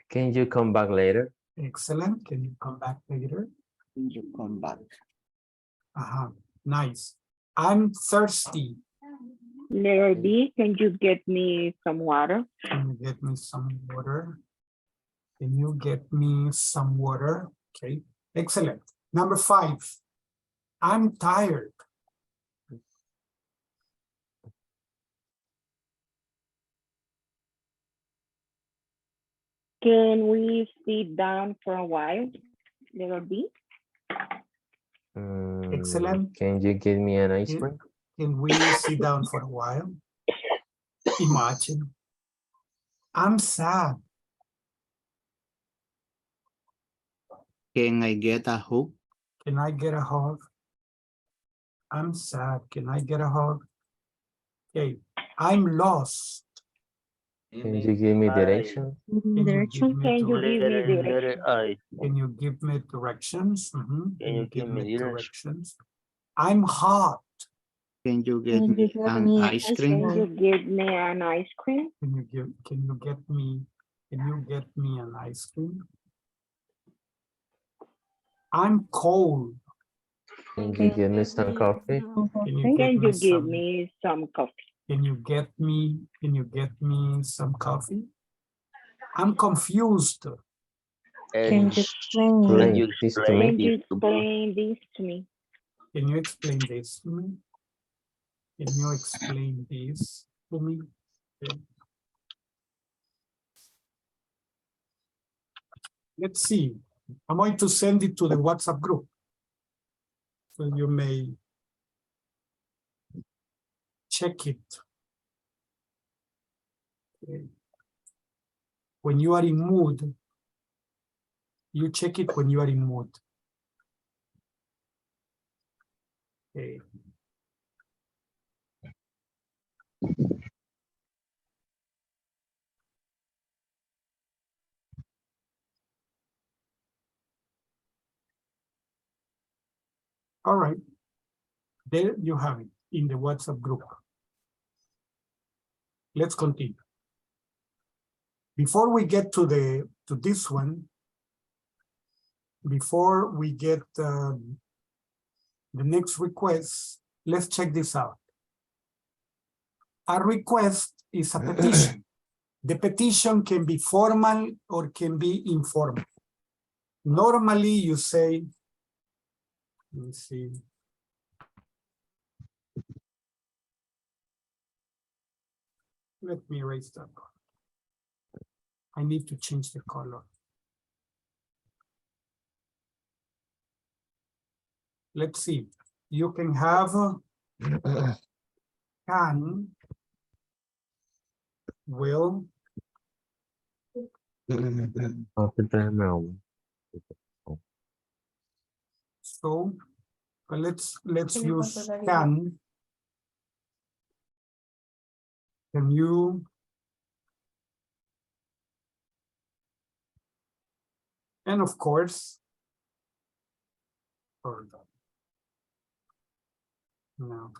Can you come back later? Excellent. Can you come back later? Can you come back? Nice. I'm thirsty. Letter B, can you get me some water? Can you get me some water? Can you get me some water? Okay, excellent. Number 5. I'm tired. Can we sit down for a while? Letter B. Excellent. Can you give me an ice cream? Can we sit down for a while? Imagine. I'm sad. Can I get a hug? Can I get a hug? I'm sad. Can I get a hug? Okay. I'm lost. Can you give me directions? Can you give me I. Can you give me directions? Can you give me directions? I'm hot. Can you get me an ice cream? Can you give me an ice cream? Can you get me an ice cream? I'm cold. Can you give me some coffee? Can you Can you give me some coffee? Can you get me some coffee? I'm confused. Can you explain? Explain this to me. Can you explain this to me? Can you explain this to me? Can you explain this to me? Okay. Let's see. I'm going to send it to the WhatsApp group. So you may check it. Okay. When you are in mood, you check it when you are in mood. Okay. All right. There you have it in the WhatsApp group. Let's continue. Before we get to this one, before we get the next request, let's check this out. A request is a petition. The petition can be formal or can be informal. Normally you say, let me see. Let me erase that. I need to change the color. Let's see. You can have can, will, so but let's use can. Can you and of course no.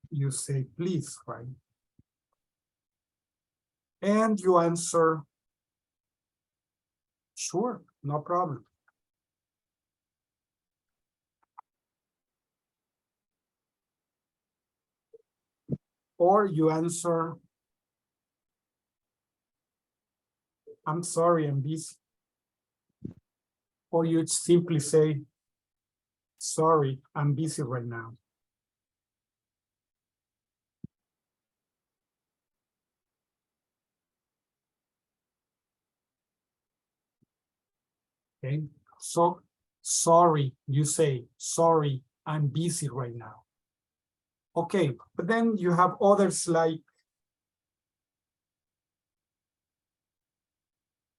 You say please, right? And you answer sure, no problem. Or you answer, I'm sorry, I'm busy. Or you simply say, sorry, I'm busy right now. Okay, so sorry, you say, sorry, I'm busy right now. Okay, but then you have others like,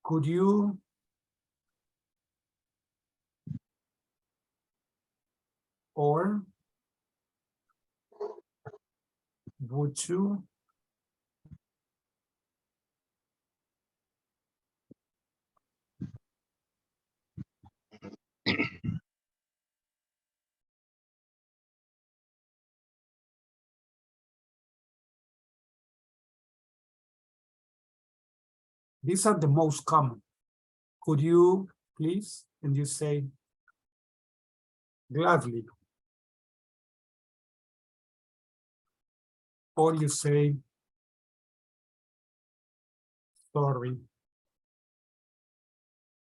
could you or would you? These are the most common. Could you please? And you say, gladly. Or you say, sorry.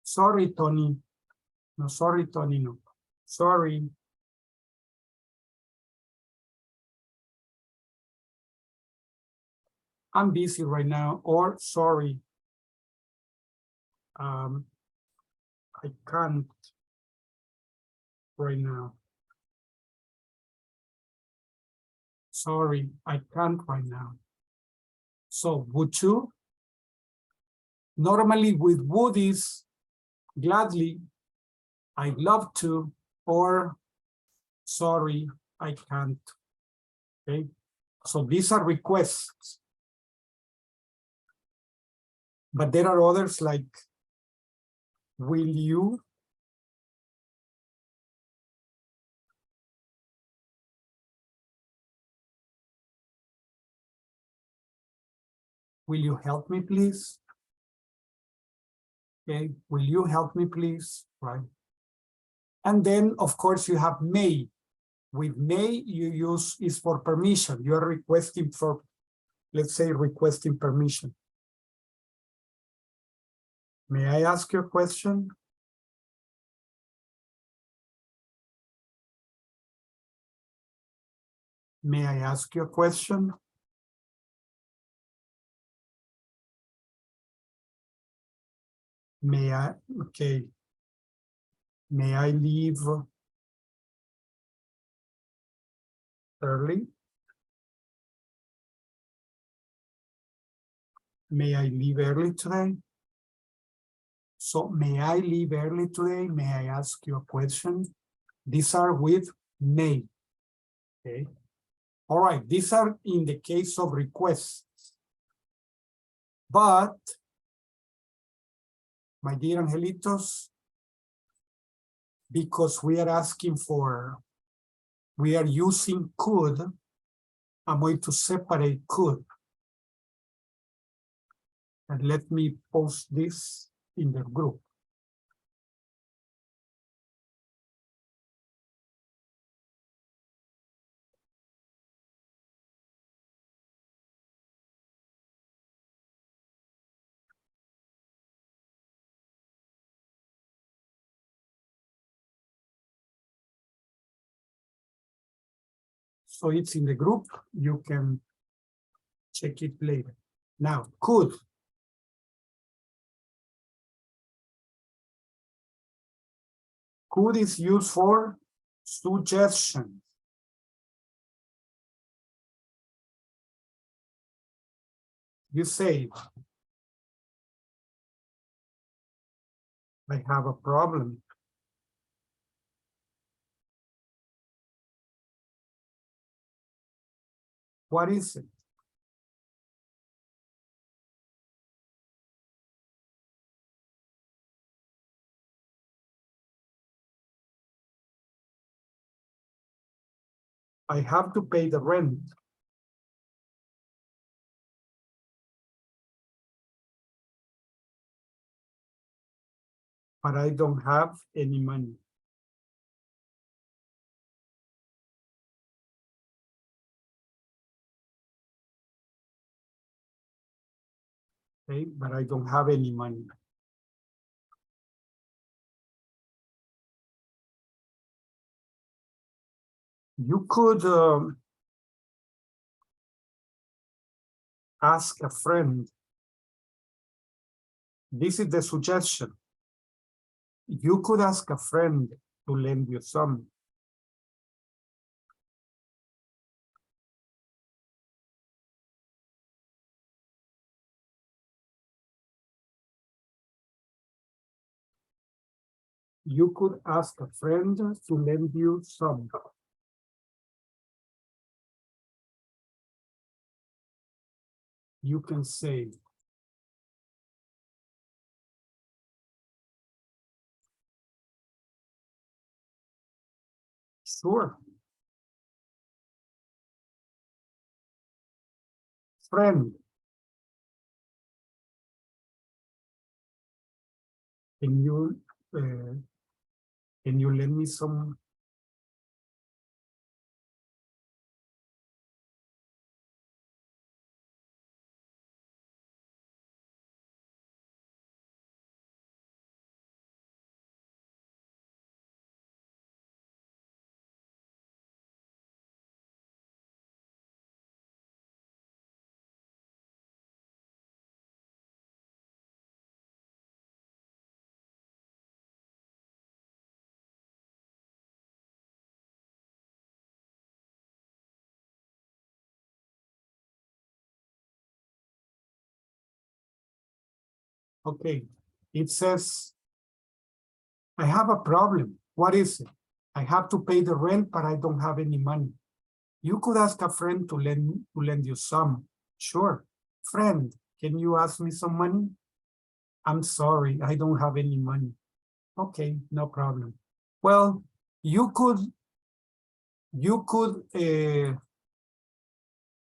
Sorry, Tony. No, sorry, Tony, no. Sorry. I'm busy right now, or sorry. I can't right now. Sorry, I can't right now. So would you? Normally with would is gladly, I'd love to, or sorry, I can't. Okay, so these are requests. But there are others like, will you? Will you help me, please? Okay, will you help me, please? Right. And then, of course, you have may. With may, you use is for permission. You are requesting for, let's say, requesting permission. May I ask you a question? May I ask you a question? May I, okay. May I leave early? May I leave early today? So may I leave early today? May I ask you a question? These are with may. Okay. All right, these are in the case of requests. But, my dear angelitos, because we are asking for, we are using could, I'm going to separate could. And let me post this in the group. So it's in the group, you can check it later. Now, could. Could is used for suggestion. You say, I have a problem. What is it? I have to pay the rent. But I don't have any money. Okay, but I don't have any money. You could ask a friend. This is the suggestion. You could ask a friend to lend you some. You could ask a friend to lend you some. You can say, sure. Friend, can you lend me some? Okay, it says, I have a problem. What is it? I have to pay the rent, but I don't have any money. You could ask a friend to lend you some. Sure. Friend, can you ask me some money? I'm sorry, I don't have any money. Okay, no problem. Well, you could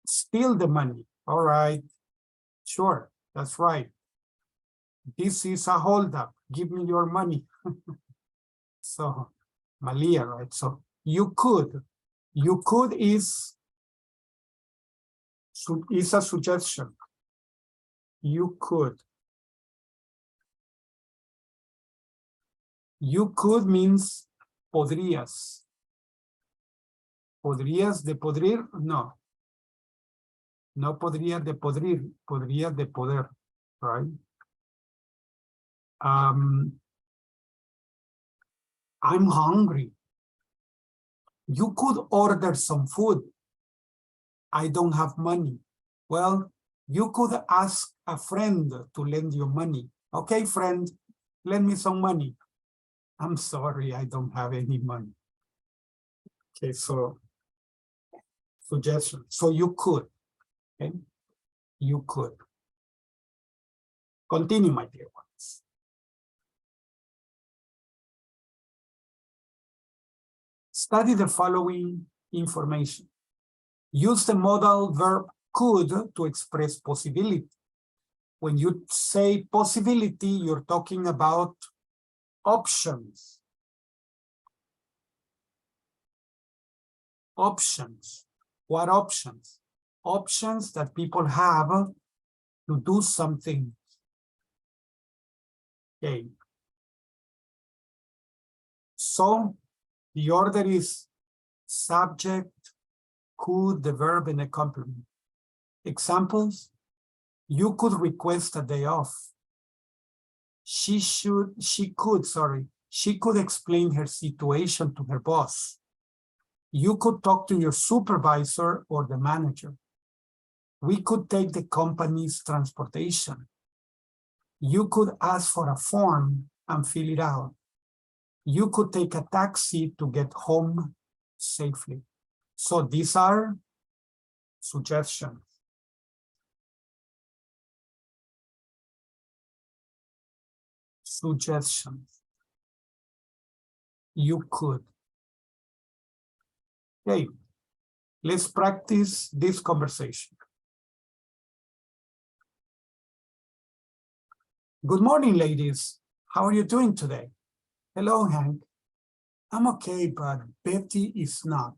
steal the money. All right. Sure, that's right. This is a holdup. Give me your money. So, Malia, right? So you could is a suggestion. You could. You could means podrías. ¿Podrías de podrir? No. No podría de podrir. Podría de poder, right? I'm hungry. You could order some food. I don't have money. Well, you could ask a friend to lend you money. Okay, friend, lend me some money. I'm sorry, I don't have any money. Okay, so suggestion. So you could. Okay, you could. Continue, my dear ones. Study the following information. Use the modal verb could to express possibility. When you say possibility, you're talking about options. Options. What options? Options that people have to do something. Okay. So the order is subject, could, the verb, and a complement. Examples: you could request a day off. She could, She could explain her situation to her boss. You could talk to your supervisor or the manager. We could take the company's transportation. You could ask for a form and fill it out. You could take a taxi to get home safely. So these are suggestions. Suggestions. You could. Okay, let's practice this conversation. Good morning, ladies. How are you doing today? Hello, Hank. I'm okay, but Betty is not.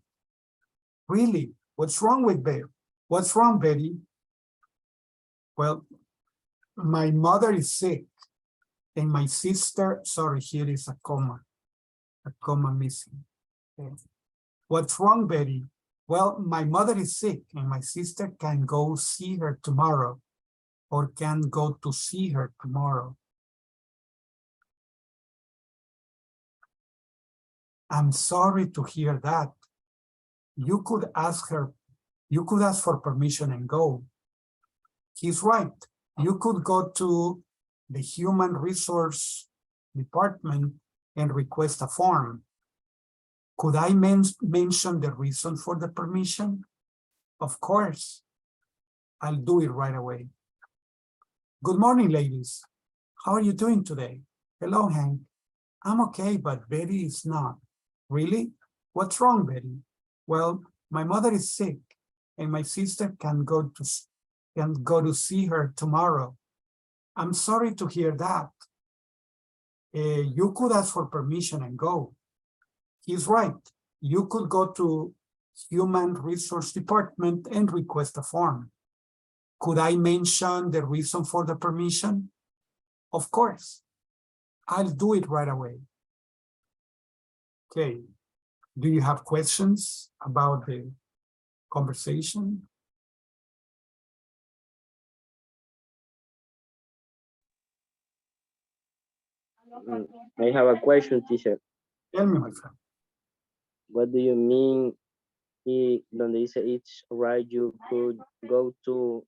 Really? What's wrong with Betty? What's wrong, Betty? Well, my mother is sick, and my sister, sorry, here is a comma missing. Okay. What's wrong, Betty? Well, my mother is sick, and my sister can go see her tomorrow, or can go to see her tomorrow. I'm sorry to hear that. You could ask for permission and go. He's right. You could go to the human resource department and request a form. Could I mention the reason for the permission? Of course. I'll do it right away. Good morning, ladies. How are you doing today? Hello, Hank. I'm okay, but Betty is not. Really? What's wrong, Betty? Well, my mother is sick, and my sister can go to see her tomorrow. I'm sorry to hear that. You could ask for permission and go. He's right. You could go to Human Resource Department and request a form. Could I mention the reason for the permission? Of course. I'll do it right away. Okay. Do you have questions about the conversation? I have a question, teacher. Tell me, my friend. What do you mean donde dice it's right you could go to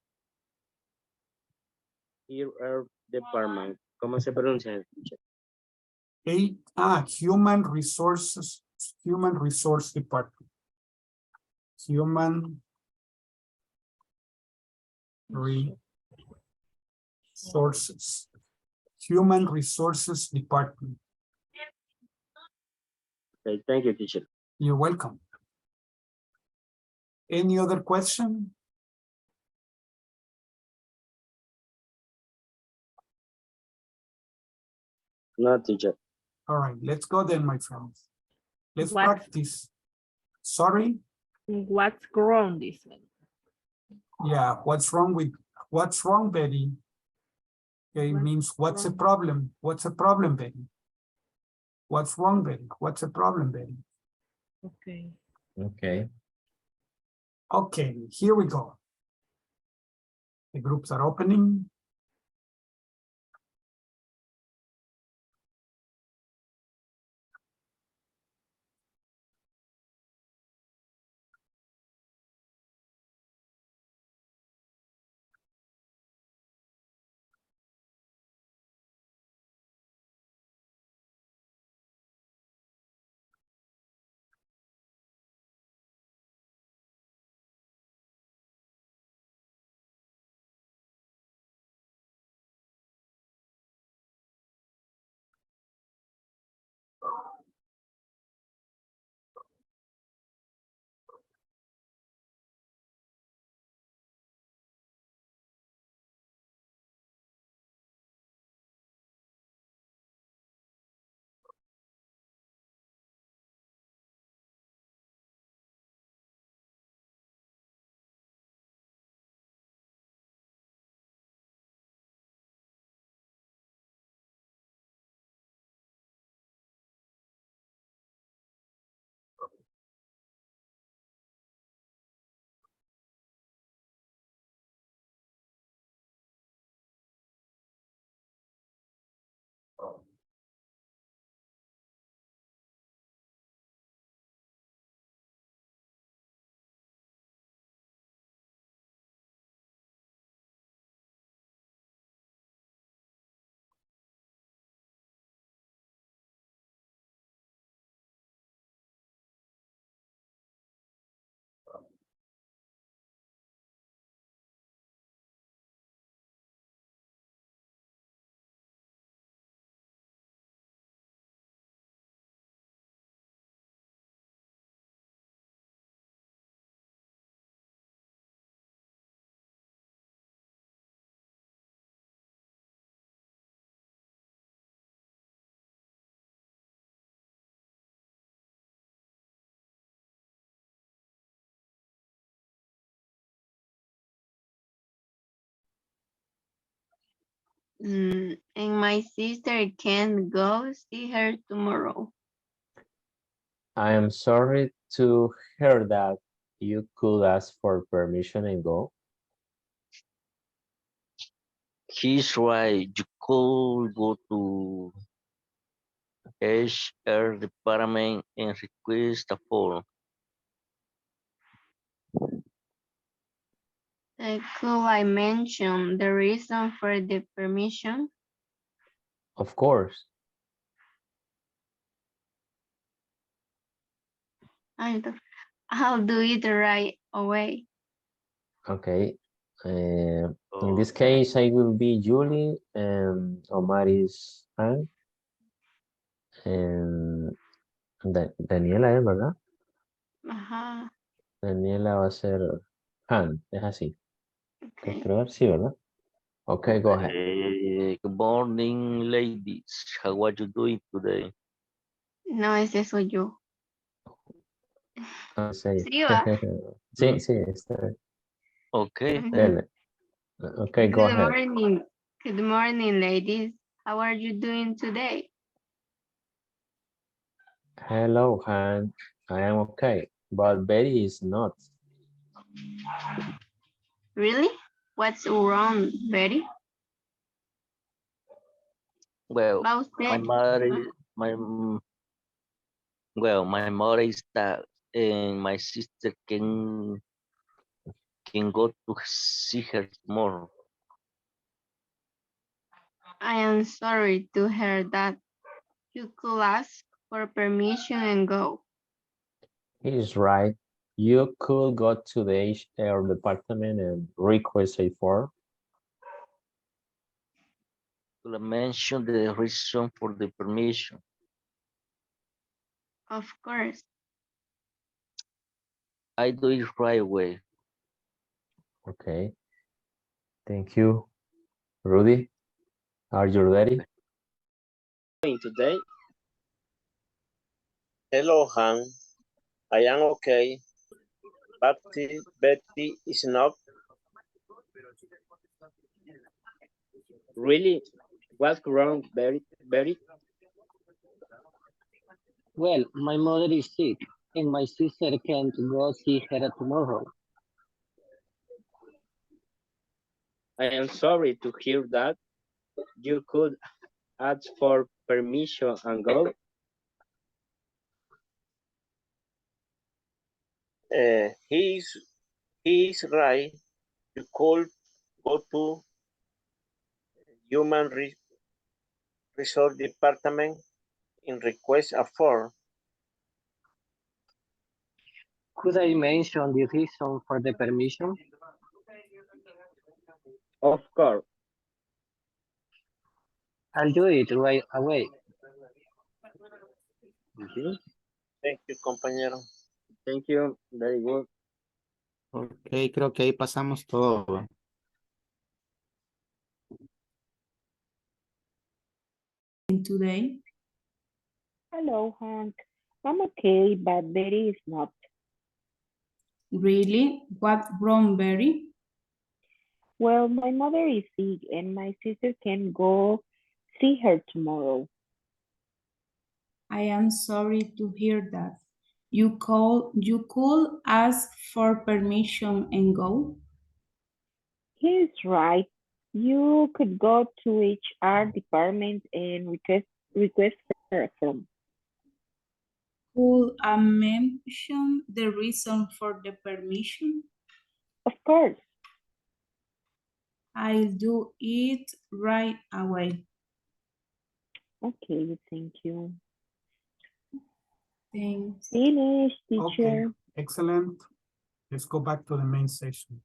here department? ¿Cómo se pronuncia? Human Resource Department. Human Resources. Human Resources Department. Okay, thank you, teacher. You're welcome. Any other question? No, teacher. All right, let's go then, my friends. Let's practice. Sorry? What's wrong, this one? Yeah, what's wrong, Betty? Okay, means what's the problem? What's the problem, Betty? What's wrong, Betty? What's the problem, Betty? Okay. Okay. Okay, here we go. The groups are opening. And my sister can go see her tomorrow. I am sorry to hear that. You could ask for permission and go. He's right. You could go to HR department and request a form. Could I mention the reason for the permission? Of course. I'll do it right away. Okay. In this case, I will be Julie and Omar is Anne. And Daniela, ¿verdad? Ajá. Daniela va a ser Han, es así. Okay. Creo que sí, ¿verdad? Okay, go ahead. Good morning, ladies. How are you doing today? No, ese soy yo. Ah, sí. Sí, va. Sí, sí, está bien. Okay. Dele. Okay, go Good ahead. morning. Good morning, ladies. How are you doing today? Hello, Han. I am okay, but Betty is not. Really? What's wrong, Betty? Well, Va usted. my mother is that, and my sister can go to see her tomorrow. I am sorry to hear that. You could ask for permission and go. He's right. You could go to the HR department and request a form. To mention the reason for the permission. Of course. I do it right away. Okay. Thank you. Rudy, are you ready? Today? Hello, Han. I am okay. But Betty is not. Really? What's wrong, Betty? Well, my mother is sick, and my sister can't go see her tomorrow. I am sorry to hear that. You could ask for permission and go. He is right. You could go to human resource department and request a form. Could I mention the reason for the permission? Of course. I'll do it right away. Thank you, compañero. Thank you. Very good. Ok, creo que ahí pasamos todo. Today? Hello, Hank. I'm okay, but Betty is not. Really? What's wrong, Betty? Well, my mother is sick and my sister can go see her tomorrow. I am sorry to hear that. You could ask for permission and go. He's right. You could go to HR department and request for a form. Could I mention the reason for the permission? Of course. I'll do it right away. Okay, thank you. Thanks. Finish, teacher. Okay, excellent. Let's go back to the main session.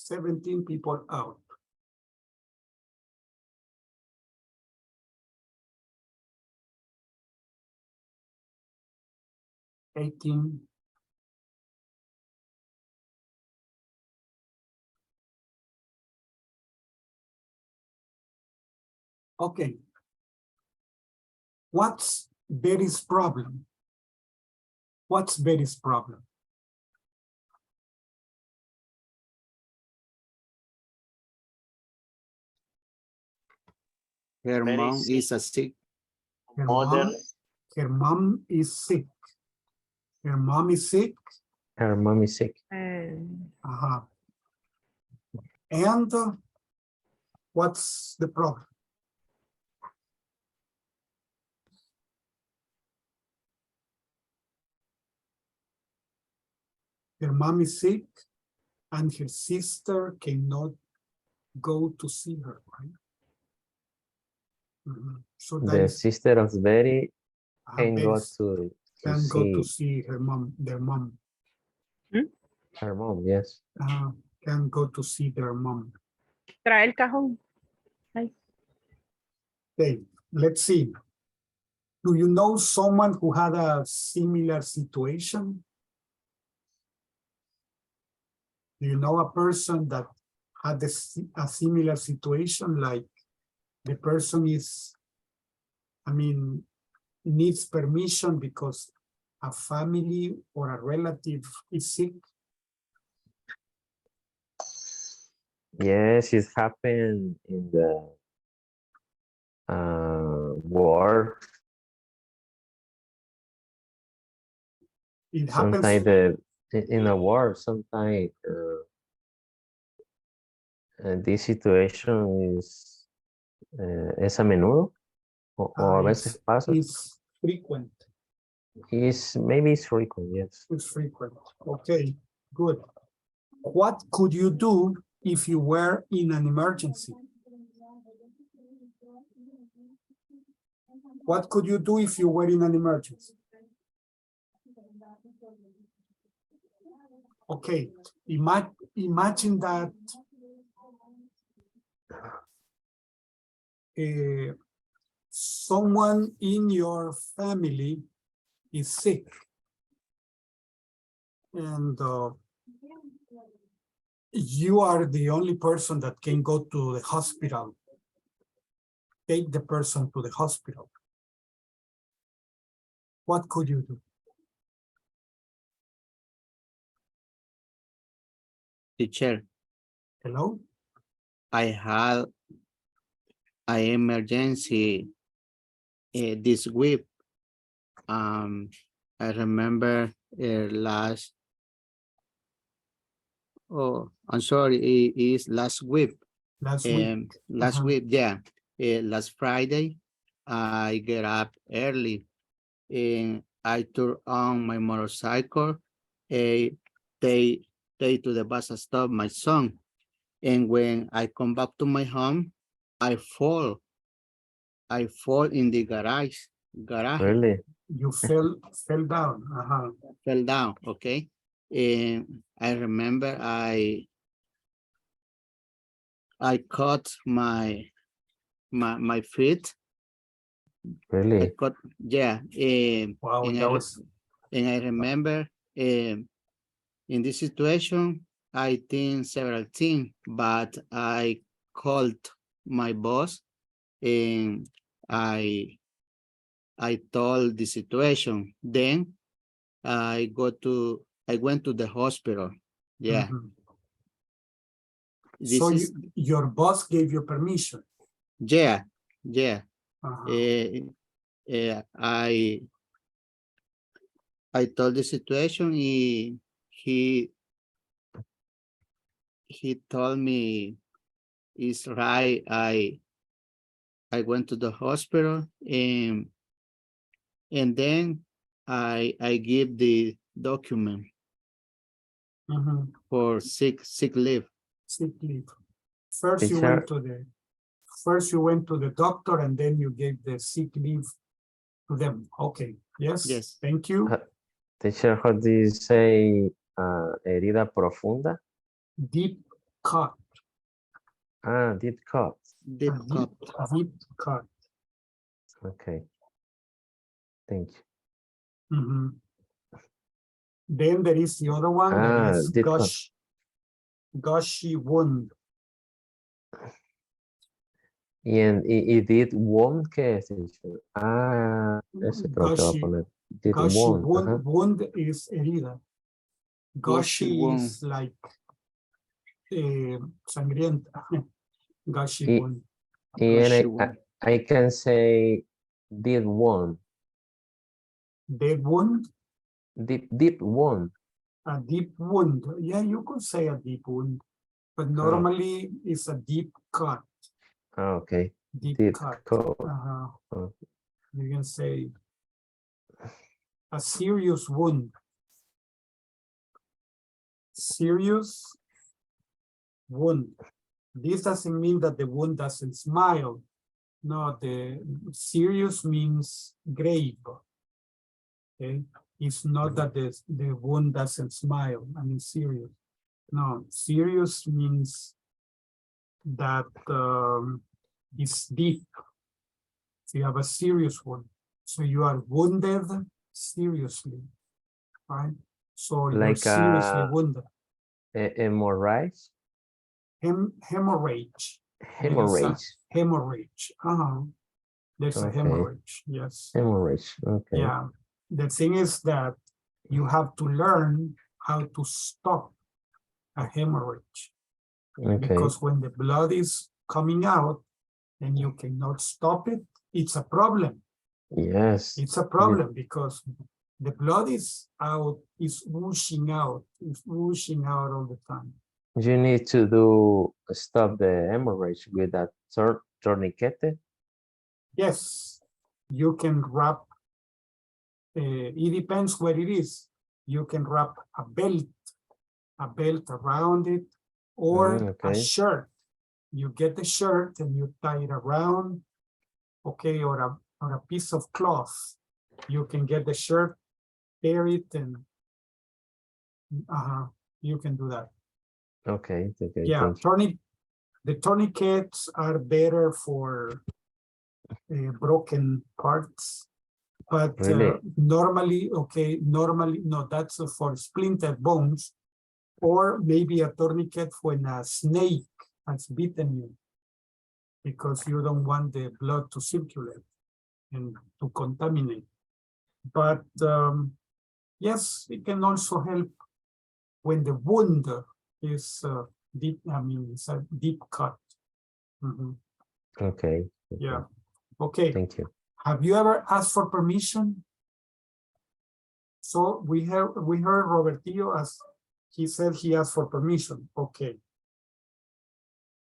17 people out. $18. Okay. What's Betty's problem? What's Betty's problem? Her Very mom sick. is a sick. Her Mother. her mom is sick. Her mom is sick. Her mom is sick. Uh-huh. And what's the problem? Her mom is sick and her sister cannot go to see her, right? So that The is sister of Betty can go Betty's to can go to see see her mom, their mom. her mom, yes. Can go to see their mom. Trae el cajón. Ay. Okay, let's see. Do you know someone who had a similar situation? Do you know a person that had a similar situation, like the person is, I mean, needs permission because a family or a relative is sick? Yes, it happened in the war. It happens. Sometimes in a war, sometimes this situation es a menudo o a veces pasa. It's frequent. Maybe it's frequent, yes. It's frequent. Okay, good. What could you do if you were in an emergency? What could you do if you were in an emergency? Okay, imagine that someone in your family is sick and you are the only person that can go to the hospital. Take the person to the hospital. What could you do? Teacher. Hello? I had an emergency this week. I remember I'm sorry, it is last week. Last week. Last week, yeah. Last Friday, I get up early and I turn on my motorcycle. Take to the bus stop my son. And when I come back to my home, I fall in the garage. Really? You fell down. Fell down, okay. And I remember I cut my feet. Really? Yeah. Wow, and I remember in this situation, I think several things, but I called my boss and I told the situation. Then I went to the hospital. Yeah. So your boss gave you permission? Yeah. I told the situation. He told me it's right. I went to the hospital and then I give the document for sick leave. Sick leave. First you went to the doctor and then you gave the sick leave to them. Okay. Yes. Thank you. Teacher, how do you say herida profunda? Deep cut. Ah, did cut. Deep A cut. deep cut. Okay. Thank you. Mhm. Then there is the other one that Ah, is did cut. gushy wound. Y did won, ¿qué es eso? Ah, ese creo que va a poner. Did Gushy won. wound, Ajá. wound is herida. Gushy Gushy wound. is like sangrienta. Gushy Y, wound. and Gushy wound. I can say did won. Dead wound, Did won. a deep wound. Yeah, you could say a deep wound, but Ah, normally it's a deep cut. okay. Deep Did cut. cut. Uh-huh. You can say a serious wound. Serious wound. This doesn't mean that the wound doesn't smile. No, the serious means grave. Okay, it's not that the wound doesn't smile. I mean, serious. No, serious means that it's deep. So you have a serious wound. So you are wounded seriously, right? So you're Like seriously wounded. hemorrhage. Hemorrhage. Hemorrhage. Hemorrhage. There's a Okay. hemorrhage. Yes. Hemorrhage. Okay. Yeah. The thing is that you have to learn how to stop a hemorrhage. Okay. Because when the blood is coming out and you cannot stop it, it's a problem. Yes. It's a problem because the blood is out, is whooshing out, it's whooshing out all the time. You need to stop the hemorrhage with that tourniquet. Yes, you can wrap, it depends what it is. You can wrap a belt around it, or a Okay. shirt. You get the shirt and you tie it around, okay, or a piece of cloth. You can get the shirt, tear it, and you can do that. Okay. Okay. Yeah, Thank you. the tourniquets are better for broken parts, but Really? normally, no, that's for splintered bones, or maybe a tourniquet when a snake has bitten you, because you don't want the blood to circulate and to contaminate. But yes, it can also help when the wound is deep, I mean, it's a deep cut. Mhm. Okay. Yeah. Okay. Thank you. Have you ever asked for permission? So we heard Robertillo as he said he asked for permission. Okay.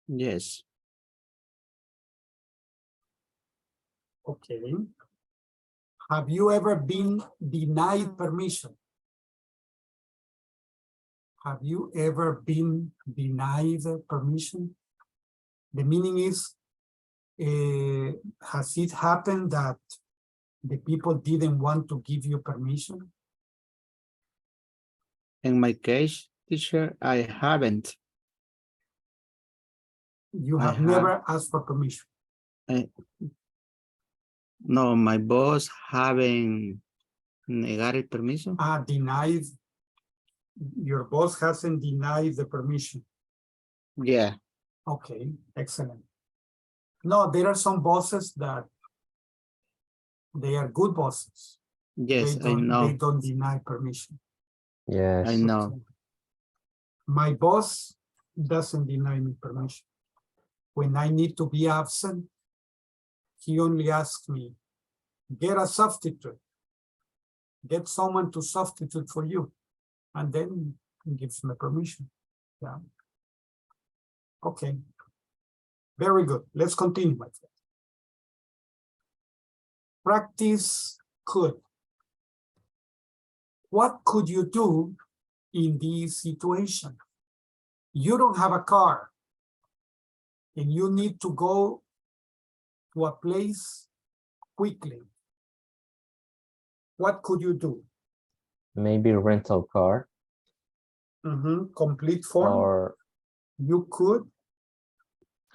Yes. Okay. Have you ever been denied permission? Have you ever been denied permission? The meaning is, has it happened that the people didn't want to give you permission? In my case, teacher, I haven't. You I have never asked for permission. No, my boss haven't negar el permiso. Denied. Your boss hasn't denied the permission. Yeah. Okay, excellent. No, there are some bosses that they are good bosses. Yes, They I know. don't deny permission. Yes. I know. My boss doesn't deny me permission. When I need to be absent, he only asks me, get a substitute. Get someone to substitute for you. And then he gives me permission. Yeah. Okay. Very good. Let's continue, my friend. Practice could. What could you do in this situation? You don't have a car and you need to go to a place quickly. What could you do? Maybe rental car. Complete form. You could.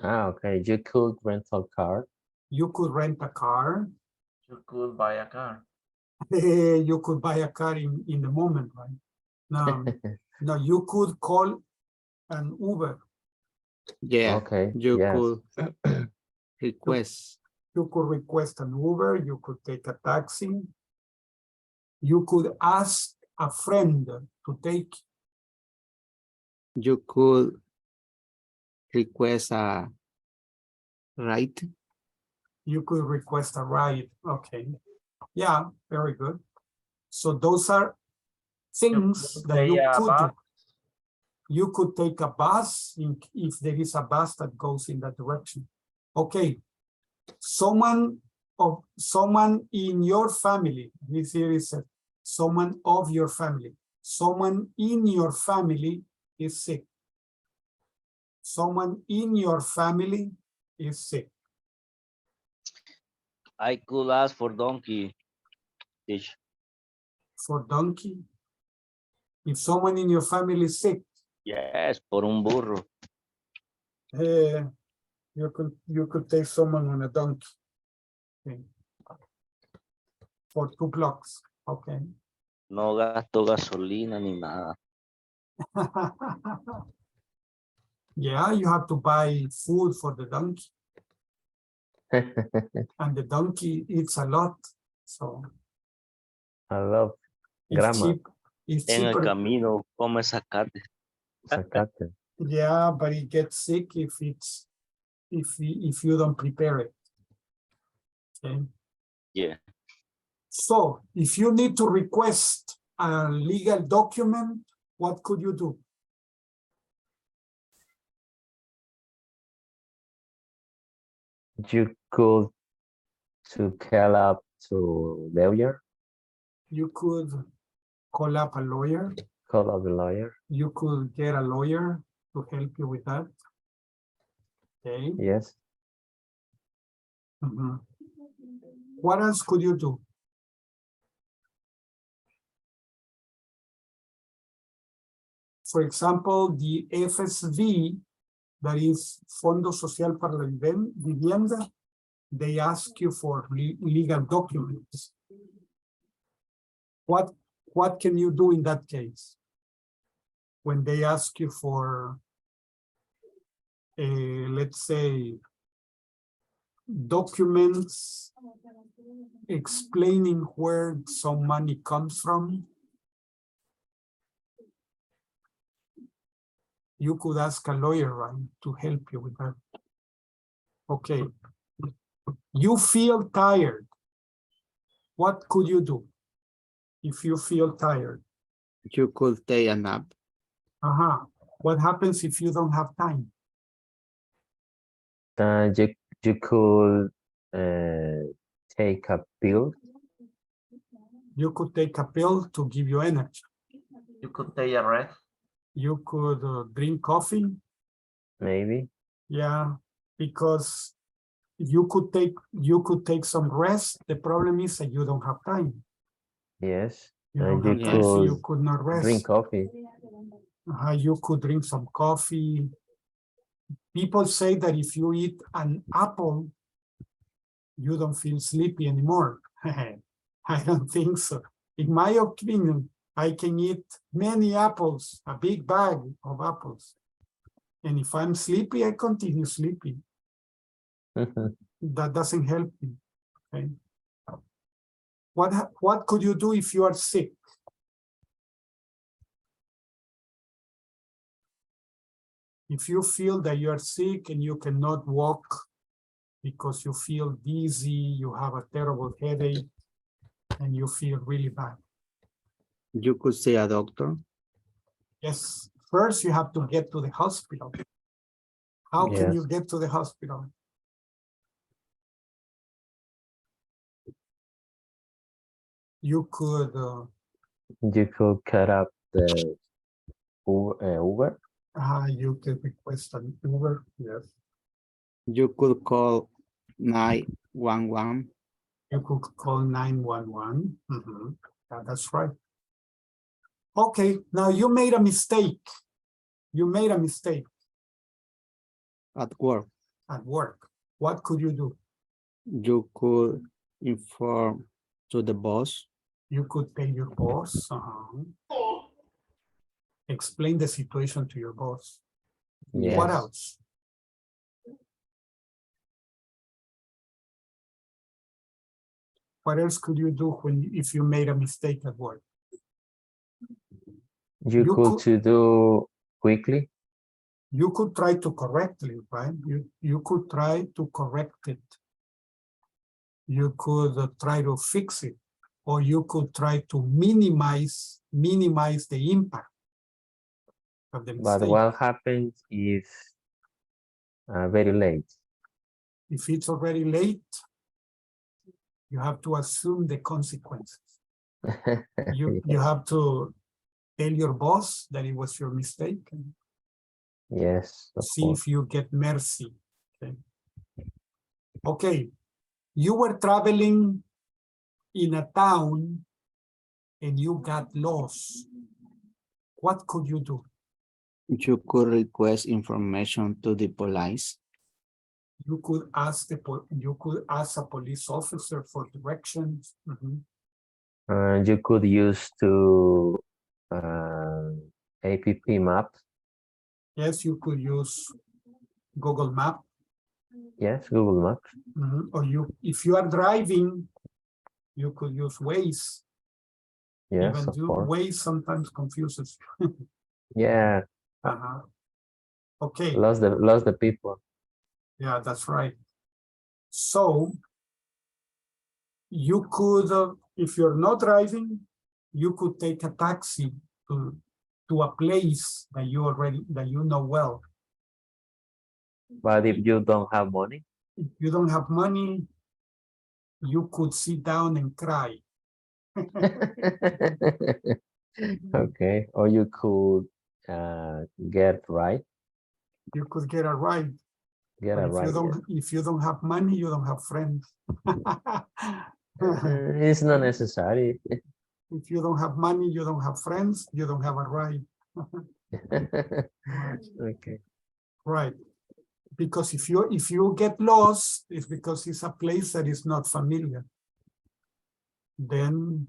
Okay. You could rent a car. You could rent a car. You could buy a car. You could buy a car in the moment, right? No, you could call an Uber. Yeah. Okay. You Yes. could request. You could request an Uber. You could take a taxi. You could ask a friend to take. You could request a ride. You could request a ride. Okay. Yeah, very good. So those are things that you could do. You could take a bus if there is a bus that goes in that direction. Okay. Someone in your family. This here is someone of your family. Someone in your family is sick. Someone in your family is sick. I could ask for donkey. Teacher. For donkey. If someone in your family is sick. Yes, por un burro. You could take someone on a donkey. Okay. For 2 blocks. Okay. No gasto gasolina ni nada. Yeah, you have to buy food for the donkey. And the donkey eats a lot. So I love it's grandma. cheap. It's En el cheaper. camino come zacate. Zacate. Yeah, but it gets sick if you don't prepare it. Okay. Yeah. So if you need to request a legal document, what could you do? You could to call up to lawyer. You could call up a lawyer. Call up a lawyer. You could get a lawyer to help you with that. Okay. Yes. Mhm. What else could you do? For example, the FSV, that is Fondo Social para la Vivienda, they ask you for legal documents. What can you do in that case? When they ask you for, let's say, documents explaining where some money comes from, you could ask a lawyer, right, to help you with that. Okay. You feel tired. What could you do if you feel tired? You could take a nap. What happens if you don't have time? You could take a pill. You could take a pill to give you energy. You could take a rest. You could drink coffee. Maybe. Yeah, because you could take some rest. The problem is that you don't have time. Yes. You don't have time, so you could not rest. Drink coffee. You could drink some coffee. People say that if you eat an apple, you don't feel sleepy anymore. I don't think so. In my opinion, I can eat many apples, a big bag of apples. And if I'm sleepy, I continue sleeping. That doesn't help me. Okay. What could you do if you are sick? If you feel that you are sick and you cannot walk because you feel dizzy, you have a terrible headache, and you feel really bad. You could see a doctor. Yes, first you have to get to the hospital. How can Yes. you get to the hospital? You could cut up the Uber. You could request an Uber, yes. You could call 911. You could call 911. That's right. Okay, now you made a mistake. You made a mistake. At work. At work. What could you do? You could inform to the boss. You could tell your boss. Explain the situation to your boss. Yes. What else? What else could you do if you made a mistake at work? You could to do quickly. You could try to correct it, right? You could try to correct it. You could try to fix it, or you could try to minimize the impact of the mistake. But what happens if very late? If it's already late, you have to assume the consequences. You have to tell your boss that it was your mistake. Yes. See if you get mercy. Okay. You were traveling in a town and you got lost. What could you do? You could request information to the police. You could ask a police officer for directions. You could use to app map. Yes, you could use Google Map. Yes, Google Maps. Or if you are driving, you could use Waze. Yes, Even of course. Waze sometimes confuses you. Yeah. Okay. Lost the people. Yeah, that's right. So you could, if you're not driving, you could take a taxi to a place that you know well. But if you don't have money? If you don't have money, you could sit down and cry. Okay, or you could get right. You could get a ride. Get a ride. If you don't have money, you don't have friends. It's not necessary. If you don't have money, you don't have friends, you don't have a ride. Okay. Right. Because if you get lost, it's because it's a place that is not familiar. Then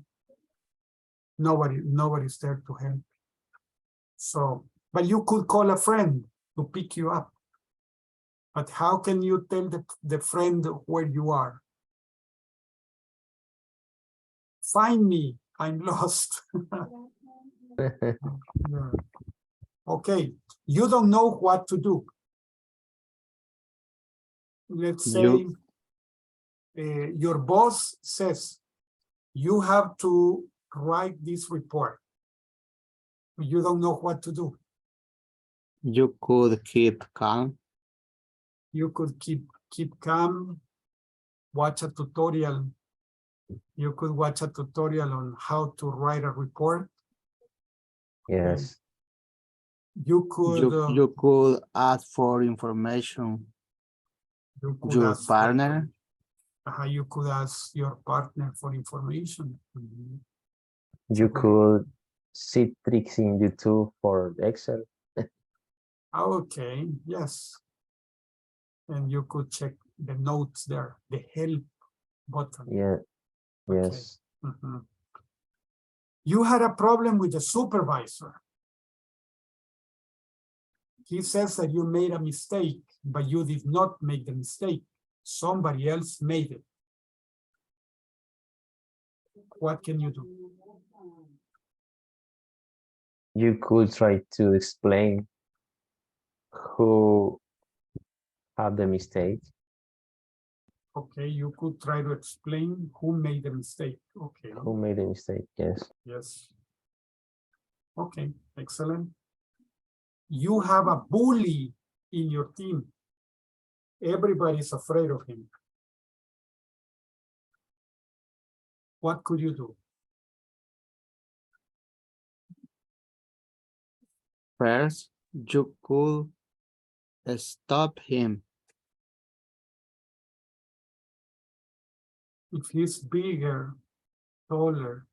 nobody's there to help. So, but you could call a friend to pick you up. But how can you tell the friend where you are? Find me, I'm lost. Yeah. Okay, you don't know what to do. Let's say your boss says, you have to write this report. You don't know what to do. You could keep calm. You could keep calm, watch a tutorial. You could watch a tutorial on how to write a report. Yes. You could you could ask for information. Your partner. You could ask your partner for information. You could see tricks in YouTube for Excel. Okay, yes. And you could check the notes there, the help button. Yeah, yes. Okay. You had a problem with the supervisor. He says that you made a mistake, but you did not make the mistake. Somebody else made it. What can you do? You could try to explain who had the mistake. Okay, you could try to explain who made the mistake. Okay. Who made the mistake, yes. Yes. Okay, excellent. You have a bully in your team. Everybody's afraid of him. What could you do? First, you could stop him. If he's bigger, taller,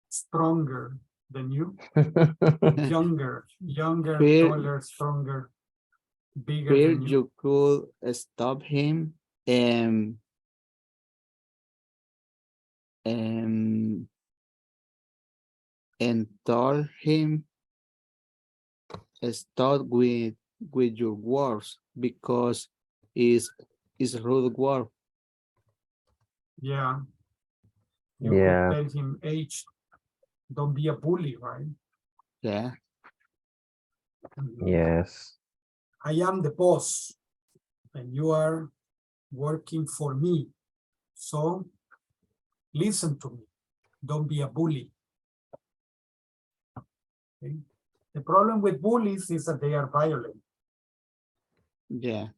stronger than you, younger, taller, stronger. Bigger Here than you. you could stop him and told him stop with your words because it's rude word. Yeah. You could Yeah. tell him, H, don't be a bully, right? Yeah. Mhm. Yes. I am the boss and you are working for me. So listen to me. Don't be a bully. Okay? The problem with bullies is that they are violent. Yeah.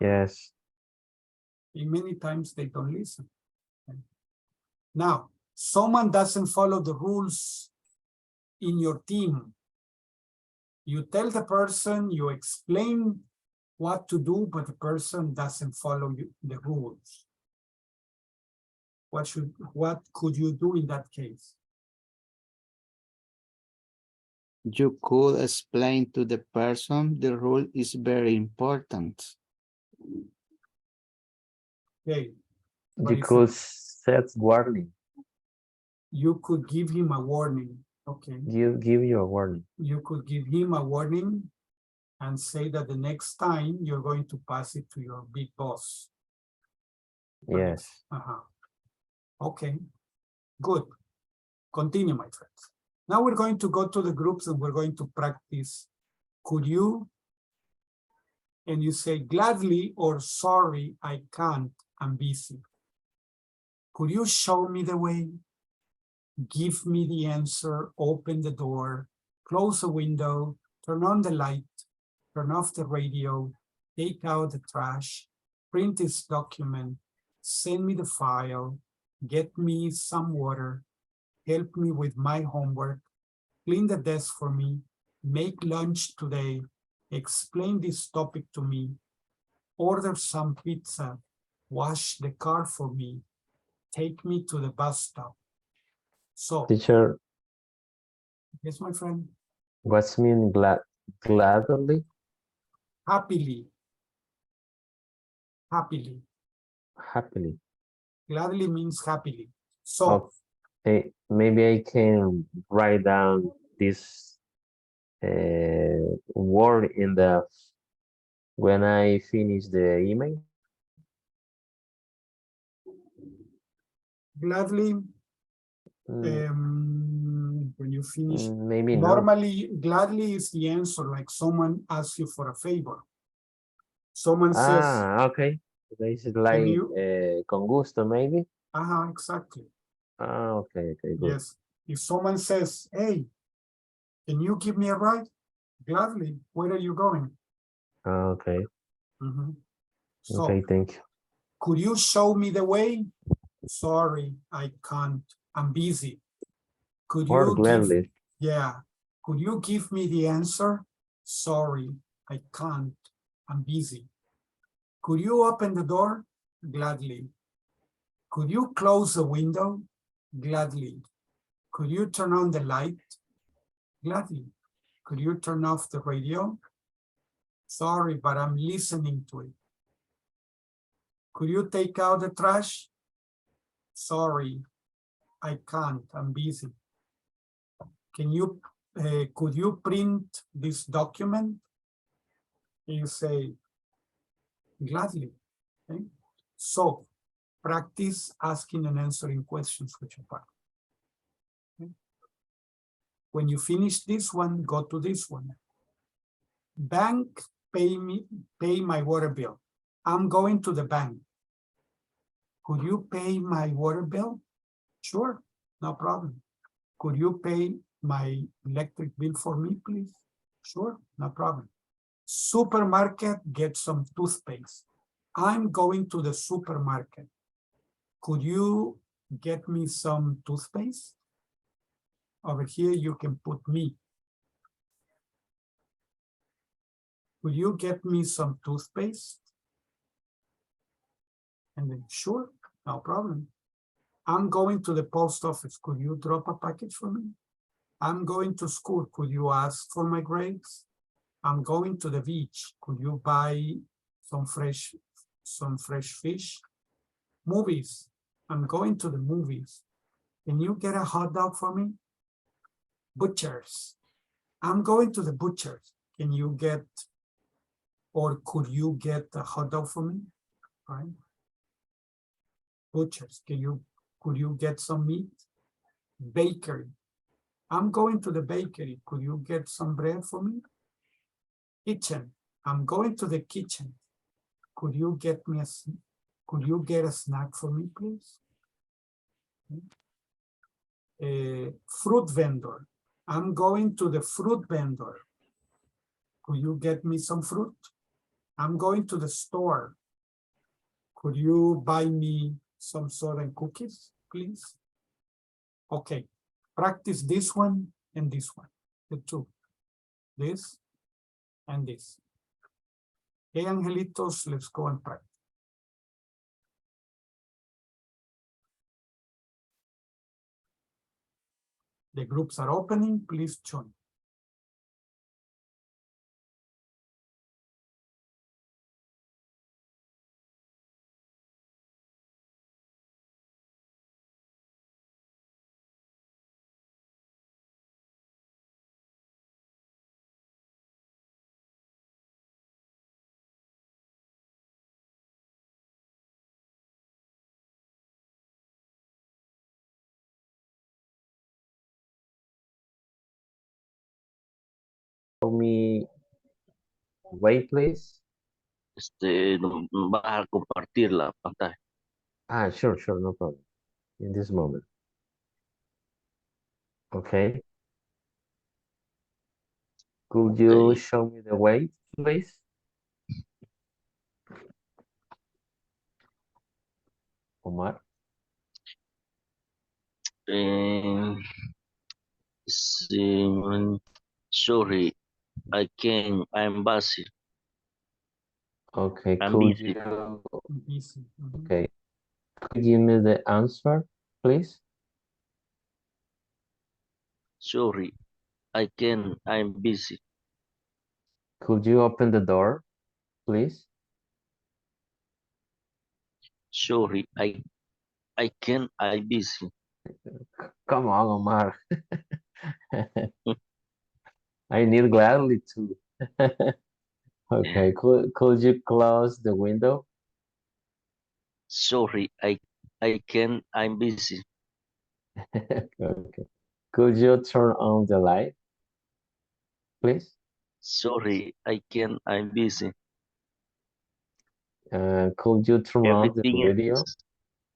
Yes. And many times they don't listen. Okay? Now, someone doesn't follow the rules in your team. You tell the person, you explain what to do, but the person doesn't follow the rules. What could you do in that case? You could explain to the person the rule is very important. Okay. You could set warning. You could give him a warning. Okay. You give you a warning. You could give him a warning and say that the next time you're going to pass it to your big boss. Yes. Okay, good. Continue, my friends. Now we're going to go to the groups and we're going to practice. Could you? And you say gladly or sorry, I can't, I'm busy. Could you show me the way? Give me the answer, open the door, close the window, turn on the light, turn off the radio, take out the trash, print this document, send me the file, get me some water, help me with my homework, clean the desk for me, make lunch today, explain this topic to me, order some pizza, wash the car for me, take me to the bus stop. So, teacher, yes, my friend. what's mean gladly? Happily. Happily. Happily. Gladly means happily. So, okay, maybe I can write down this word in the when I finish the email. Gladly. When you finish, maybe normally gladly is the answer, like someone asks you for a favor. Someone says, okay. This is like con gusto, maybe. Exactly. Okay, good. Yes. If someone says, hey, can you give me a ride? Gladly. Where are you going? Okay. So, okay, thank you. Could you show me the way? Sorry, I can't. I'm busy. Could Or you gladly. Could you give me the answer? Sorry, I can't. I'm busy. Could you open the door? Gladly. Could you close the window? Gladly. Could you turn on the light? Gladly. Could you turn off the radio? Sorry, but I'm listening to it. Could you take out the trash? Sorry, I can't. I'm busy. Can you, could you print this document? You say, gladly. Okay? So, practice asking and answering questions with your partner. Okay? When you finish this one, go to this one. Bank, pay my water bill. I'm going to the bank. Could you pay my water bill? Sure, no problem. Could you pay my electric bill for me, please? Sure, no problem. Supermarket, get some toothpaste. I'm going to the supermarket. Could you get me some toothpaste? Over here, you can put me. Could you get me some toothpaste? And then, sure, no problem. I'm going to the post office. Could you drop a package for me? I'm going to school. Could you ask for my grades? I'm going to the beach. Could you buy some fresh fish? Movies. I'm going to the movies. Can you get a hot dog for me? Butchers. I'm going to the butchers. Can you get, or could you get a hot dog for me? Right? Butchers. Could you get some meat? Bakery. I'm going to the bakery. Could you get some bread for me? Kitchen. I'm going to the kitchen. Could you get a snack for me, please? Fruit vendor. I'm going to the fruit vendor. Could you get me some fruit? I'm going to the store. Could you buy me some soda and cookies, please? Okay, practice this one and this one, the two. This and this. Okay, angelitos, let's go and practice. The groups are opening, please join. Show me way, please. Vas a compartir la pantalla. Ah, sure, no problem. In this moment. Okay. Could you Okay. show me the way, please? Omar. Sorry, I'm busy. Okay, I'm could busy. you, Easy. okay. Could you give me the answer, please? Sorry, I'm busy. Could you open the door, please? Sorry, I'm busy. Come on, Omar. I need gladly too. Okay, could you close the window? Sorry, I'm busy. Okay. Could you turn on the light, please? Sorry, I'm busy. Could you turn on the radio?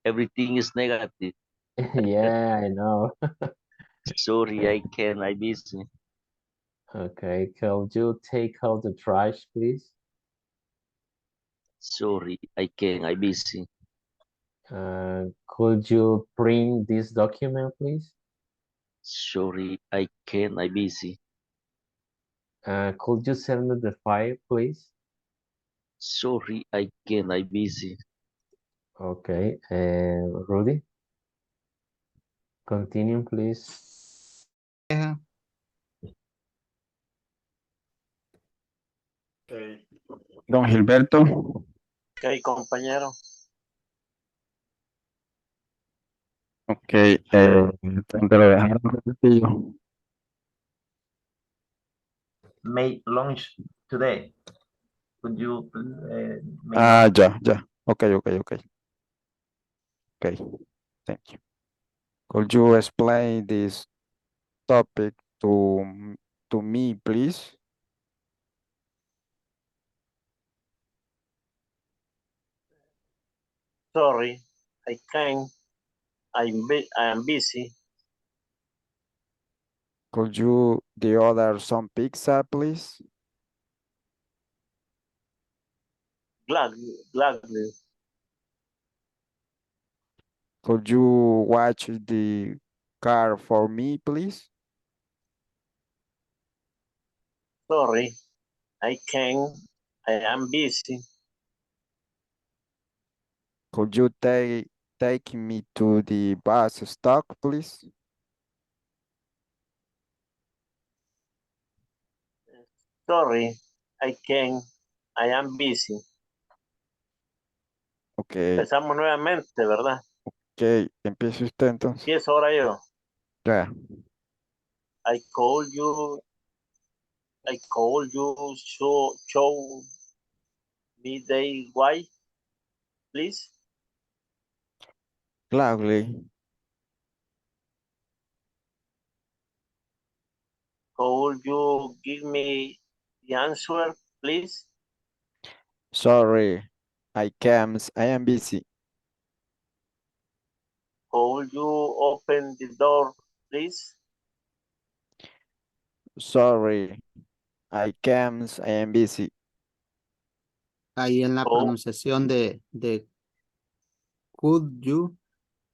Everything is negative. Yeah, I know. Sorry, I'm busy. Okay, could you take out the trash, please? Sorry, I'm busy. Could you print this document, please? Sorry, I'm busy. Could you send me the file, please? Sorry, I'm busy. Okay, Rudy? Continue, please. Yeah. Okay. Don Gilberto. Ok, compañero. Ok, te lo dejaron sencillo. Made lunch today. Could you make Ah, lunch? ya. Okay. Okay, thank you. Could you explain this topic to me, please? Sorry, I can't. I'm busy. Could you order some pizza, please? Gladly. Could you watch the car for me, please? Sorry, I can't. I am busy. Could you take me to the bus stop, please? Sorry, I am busy. Ok, Empezamos nuevamente, ¿verdad? ok, empiece usted entonces. Empiezo ahora yo. Ya, I call you, show me the why, please. gladly. Could you give me the answer, please? Sorry, I can't, I am busy. Could you open the door, please? Sorry, I can't, I am busy. Ahí en la Could, pronunciación de could you,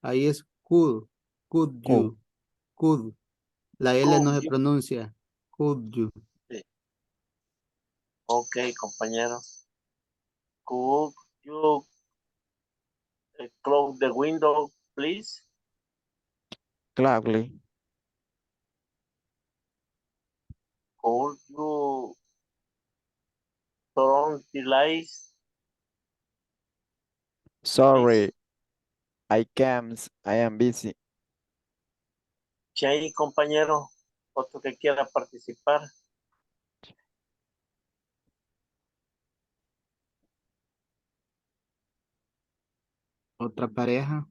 ahí es could you, could. La L no could se you? pronuncia, could you. Sí. Ok, compañero. Could you close the window, please? Gladly. Could you turn the lights, Sorry, please? I can't, I am busy. Si hay compañero, otro que quiera participar. Otra pareja.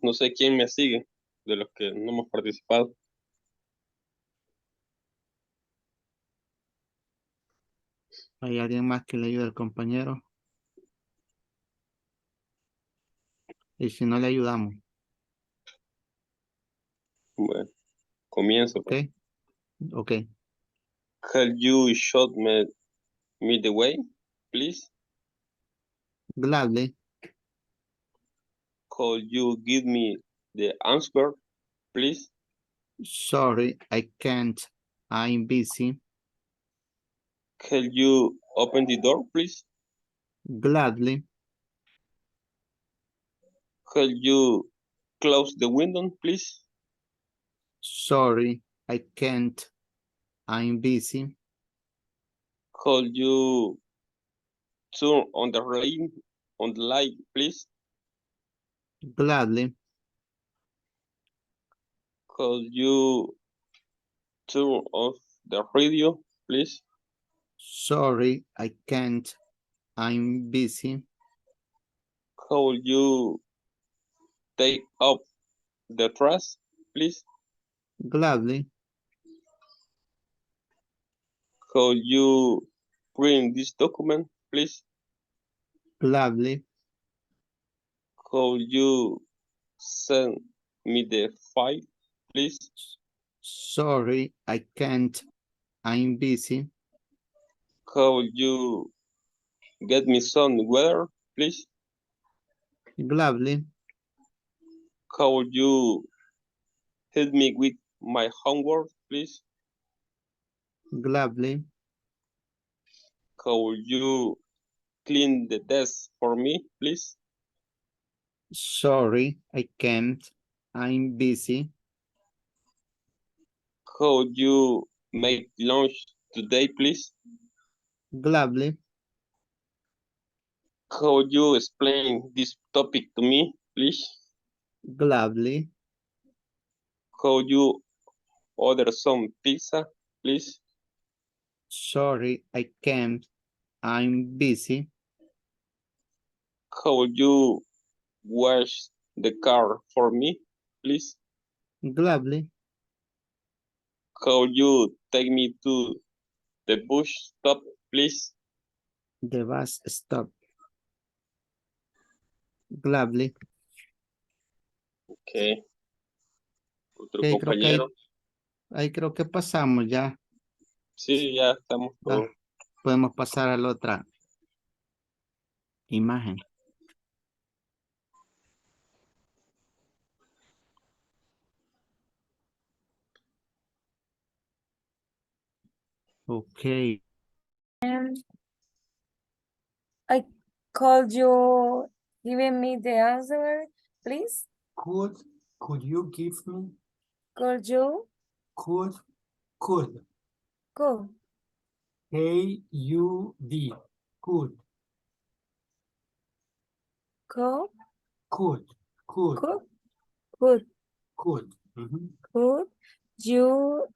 No sé quién me sigue de los que no hemos participado. ¿Hay alguien más que le ayude al compañero? Y si no le ayudamos. Bueno, comienzo. Ok. Ok. Can you show me the way, please? Gladly. Could you give me the answer, please? Sorry, I can't. I'm busy. Can you open the door, please? Gladly. Can you close the window, please? Sorry, I can't. I'm busy. Could you turn on the light, please? Gladly. Could you turn off the radio, please? Sorry, I can't. I'm busy. Could you take up the trash, please? Gladly. Could you print this document, please? Gladly. Could you send me the file, please? Sorry, I can't. I'm busy. Could you get me some weather, please? Gladly. Could you help me with my homework, please? Gladly. Could you clean the desk for me, please? Sorry, I can't. I'm busy. Could you make lunch today, please? Gladly. Could you explain this topic to me, please? Gladly. Could you order some pizza, please? Sorry, I can't. I'm busy. Could you wash the car for me, please? Gladly. Could you take me to the bus stop, please? The bus stop. Gladly. Ok. Otro Okay, creo que compañero. ahí creo que pasamos ya. Sí, ya estamos todos. Podemos pasar a la otra imagen. Okay. I called you giving me the answer, please. Could you give me? Could you? Could. Could. K-U-D. Could. Could. Could. Could. Could. Could. Could. Mhm. Could you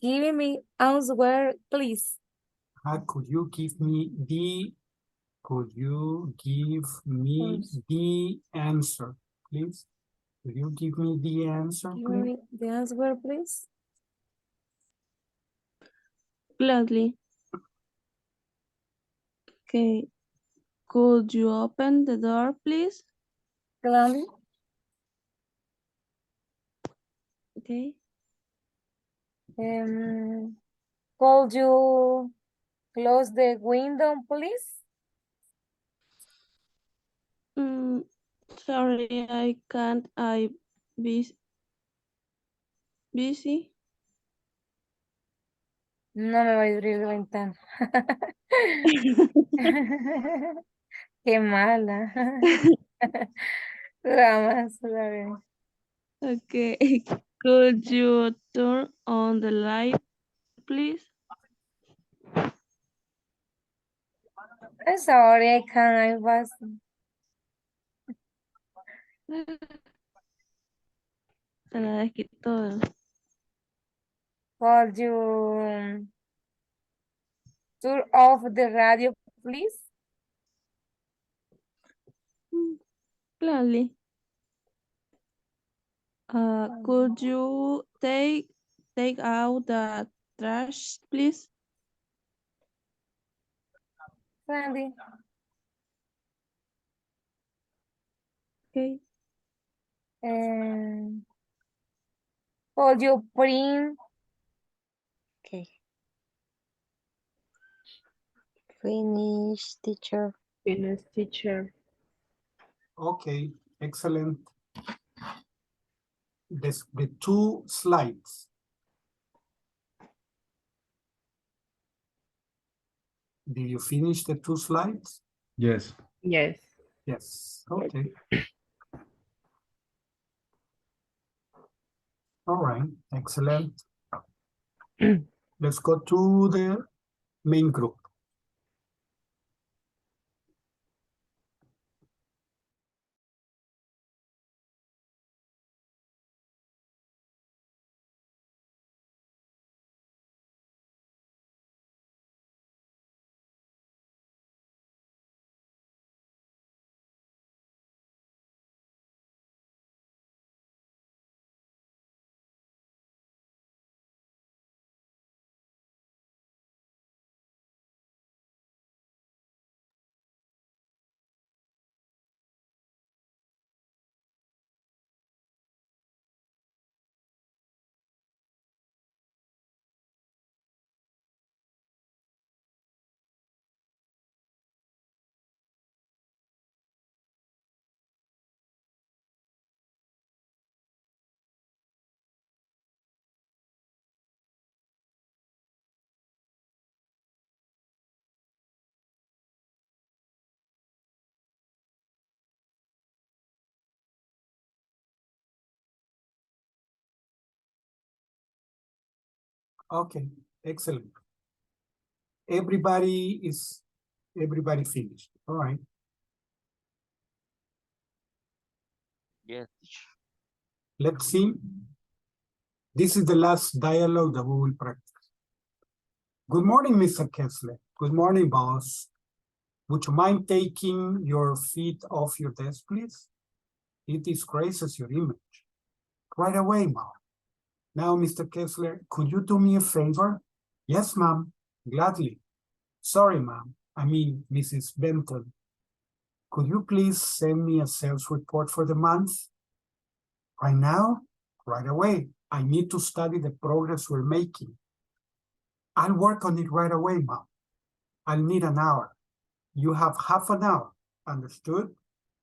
give me answer, please? Could you give me the answer, please? Could you give me the answer, Give please? me the answer, please. Gladly. Okay. Could you open the door, please? Gladly. Okay. Could you close the window, please? Sorry, I can't. I busy. No me voy a abrir la ventana. Qué mala. Vamos, a ver. Okay. Could you turn on the light, please? I'm sorry, I can't. I was. Se la desquitó. Could you turn off the radio, please? Gladly. Could you take out the trash, please? Sandy. Okay. Could you print? Okay. Finish, teacher. Finish, teacher. Okay, excellent. The two slides. Did you finish the two slides? Yes. Yes. Yes, okay. All right, excellent. Let's go to the main group. Okay, excellent. Everybody finished. All right. Yes. Let's see. This is the last dialogue that we will practice. Good morning, Mr. Kessler. Good morning, boss. Would you mind taking your feet off your desk, please? It disgraces your image. Right away, Mom. Now, Mr. Kessler, could you do me a favor? Yes, Mom, gladly. Sorry, Mom. I mean, Mrs. Benton. Could you please send me a sales report for the month? Right now? Right away. I need to study the progress we're making. I'll work on it right away, Mom. I'll need an hour. You have half an hour. Understood?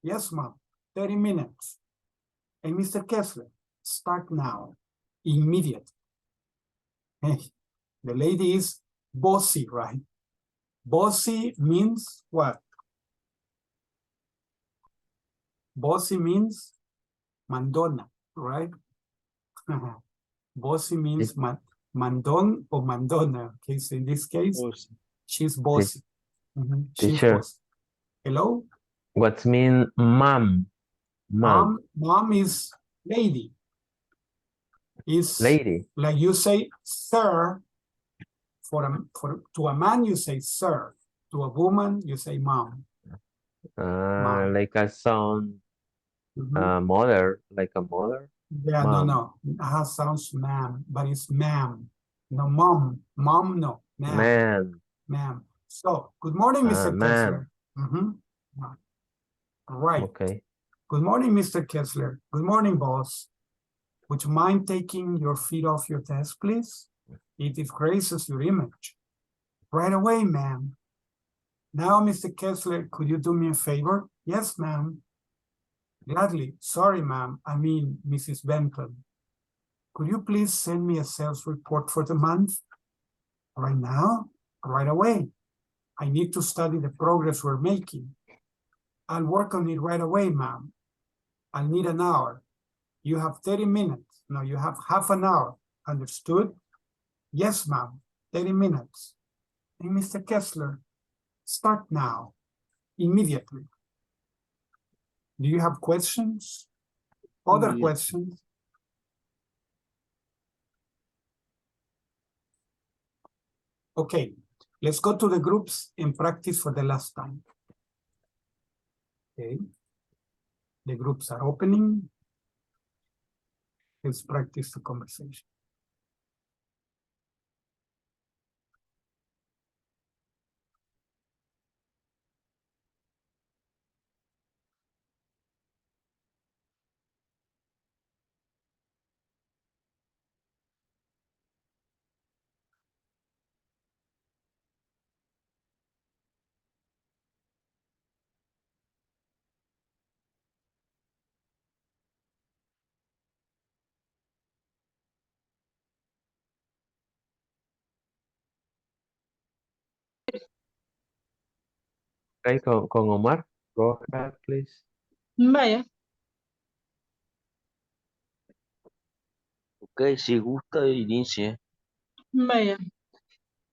Yes, Mom. 30 minutes. And Mr. Kessler, start now. Immediate. Hey, the lady is bossy, right? Bossy means what? Bossy means mandona, right? Bossy means mandon or mandona. Okay, so in this case, she's bossy. She's Teacher. bossy. Hello? What mean mom? Mom is lady. Is lady. Like you say, sir. To a man, you say sir. To a woman, you say mom. Mom. Like a son, mother, like a mother. Yeah, mom. no. It sounds ma'am, but it's ma'am. No, mom. Mom, no. Man. Ma'am. So, good morning, Mr. Ma'am. Kessler. Right. Okay. Good morning, Mr. Kessler. Good morning, boss. Would you mind taking your feet off your desk, please? It disgraces your image. Right away, ma'am. Now, Mr. Kessler, could you do me a favor? Yes, ma'am. Gladly. Sorry, ma'am. I mean, Mrs. Benton. Could you please send me a sales report for the month? Right now? Right away. I need to study the progress we're making. I'll work on it right away, ma'am. I'll need an hour. You have 30 minutes. No, you have half an hour. Understood? Yes, ma'am. 30 minutes. Hey, Mr. Kessler, start now. Immediately. Do you have questions? Other questions? Okay, let's go to the groups and practice for the last time. Okay, the groups are opening. Let's practice the conversation. Okay, con Omar. Go ahead, please. Vaya. Ok, si gusta, inicie. Vaya.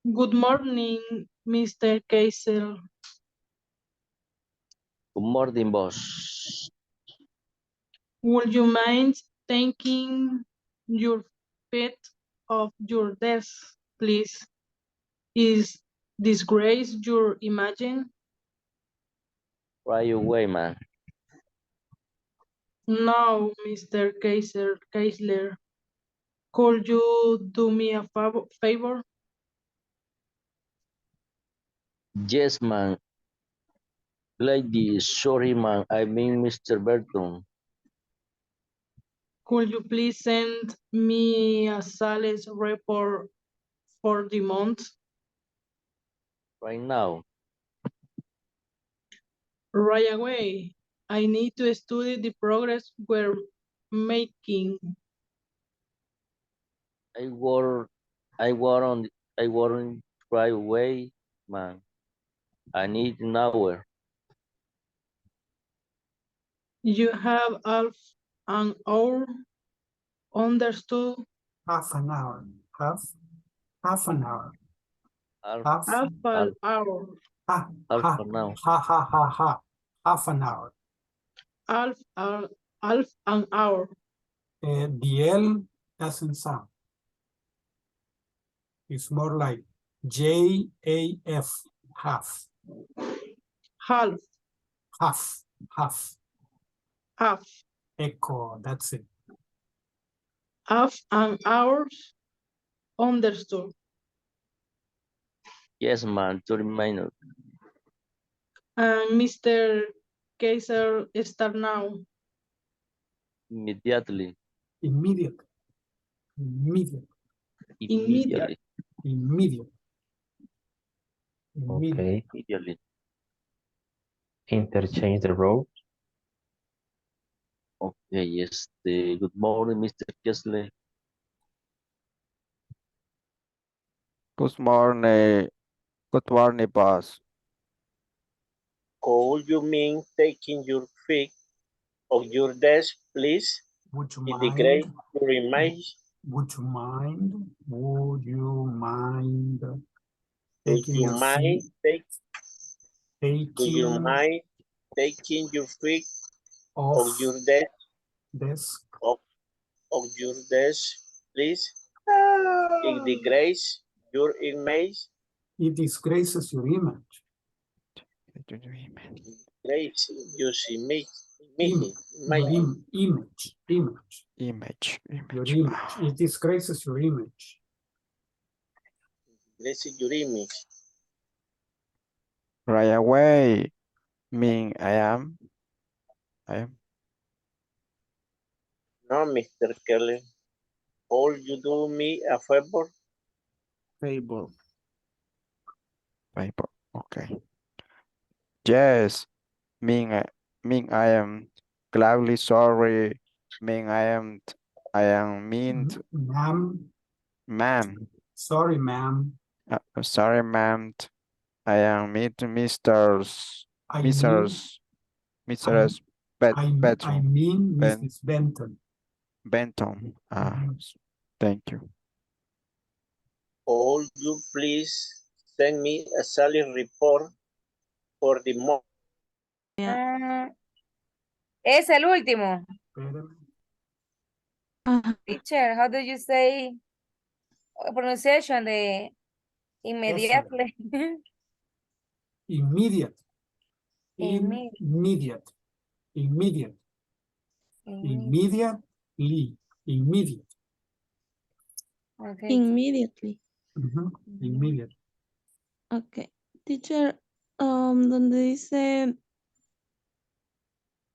Good morning, Mr. Kaiser. Good morning, boss. Would you mind taking your feet off your desk, please? Is disgrace your imagine? Right away, man. No, Mr. Kaiser. Could you do me a favor? Yes, man. Lady, sorry, man. I mean, Mr. Burton. Could you please send me a sales report for the month? Right now. Right away. I need to study the progress we're making. I work on right away, man. I need an hour. You have half an hour, understood? Half an hour. Half an hour. Half an hour. Half an hour. Half an hour. Half an hour. The L doesn't sound. It's more like J-A-F, half. Half. Half, half. Half. Echo, that's it. Half an hour, understood. Yes, man, 30 minutes. And Mr. Kaiser, start now. Immediately. Immediately. Immediately. Immediately. Immediately. Okay. Immediately. Interchange the road. Okay, yes. Good morning, Mr. Kessler. Good morning. Good morning, boss. Could you mean taking your feet off your desk, please? Would you In the grade, mind? your image. Would you mind? Would you mind Would taking you your mind seat? would you Taking mind taking your feet off of your desk desk. of your desk, please? It degrades your image. It disgraces your image. Degrades your image. Your image. Your image. It disgraces your image. Degrades your image. Right away. Mean I am. No, Mr. Kelly. Could you do me a favor? Favor. Okay. Yes. Mean I am gladly sorry. Mean I am mean ma'am. Sorry, ma'am. Sorry, ma'am. I am Mrs. Benton. Benton. Thank you. Could you please send me a salary report for the month? Es el último. Teacher, how do you say pronunciation de immediately? Immediate. Immediately. Immediate. Okay. Immediately. Immediate. Okay. Teacher, donde dice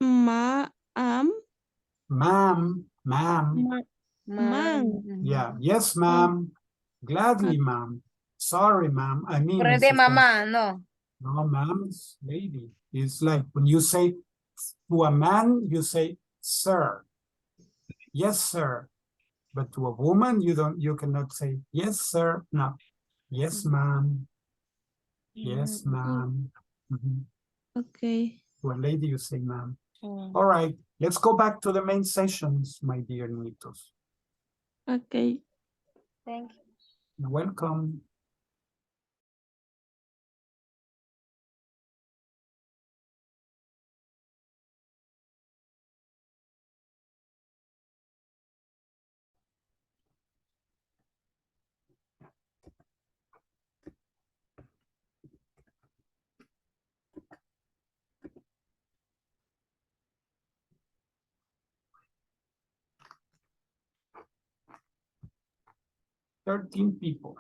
ma'am. Yeah. Yes, ma'am. Gladly, ma'am. Sorry, ma'am. I mean, Pero de mamá, no. No, ma'am is lady. It's like when you say to a man, you say sir. Yes, sir. But to a woman, you cannot say yes, sir. No. Yes, ma'am. Yes, ma'am. Okay. To a lady, you say ma'am. All right. Let's go back to the main sessions, my dear Nitos. Okay. Thank you. You're welcome. $13 people.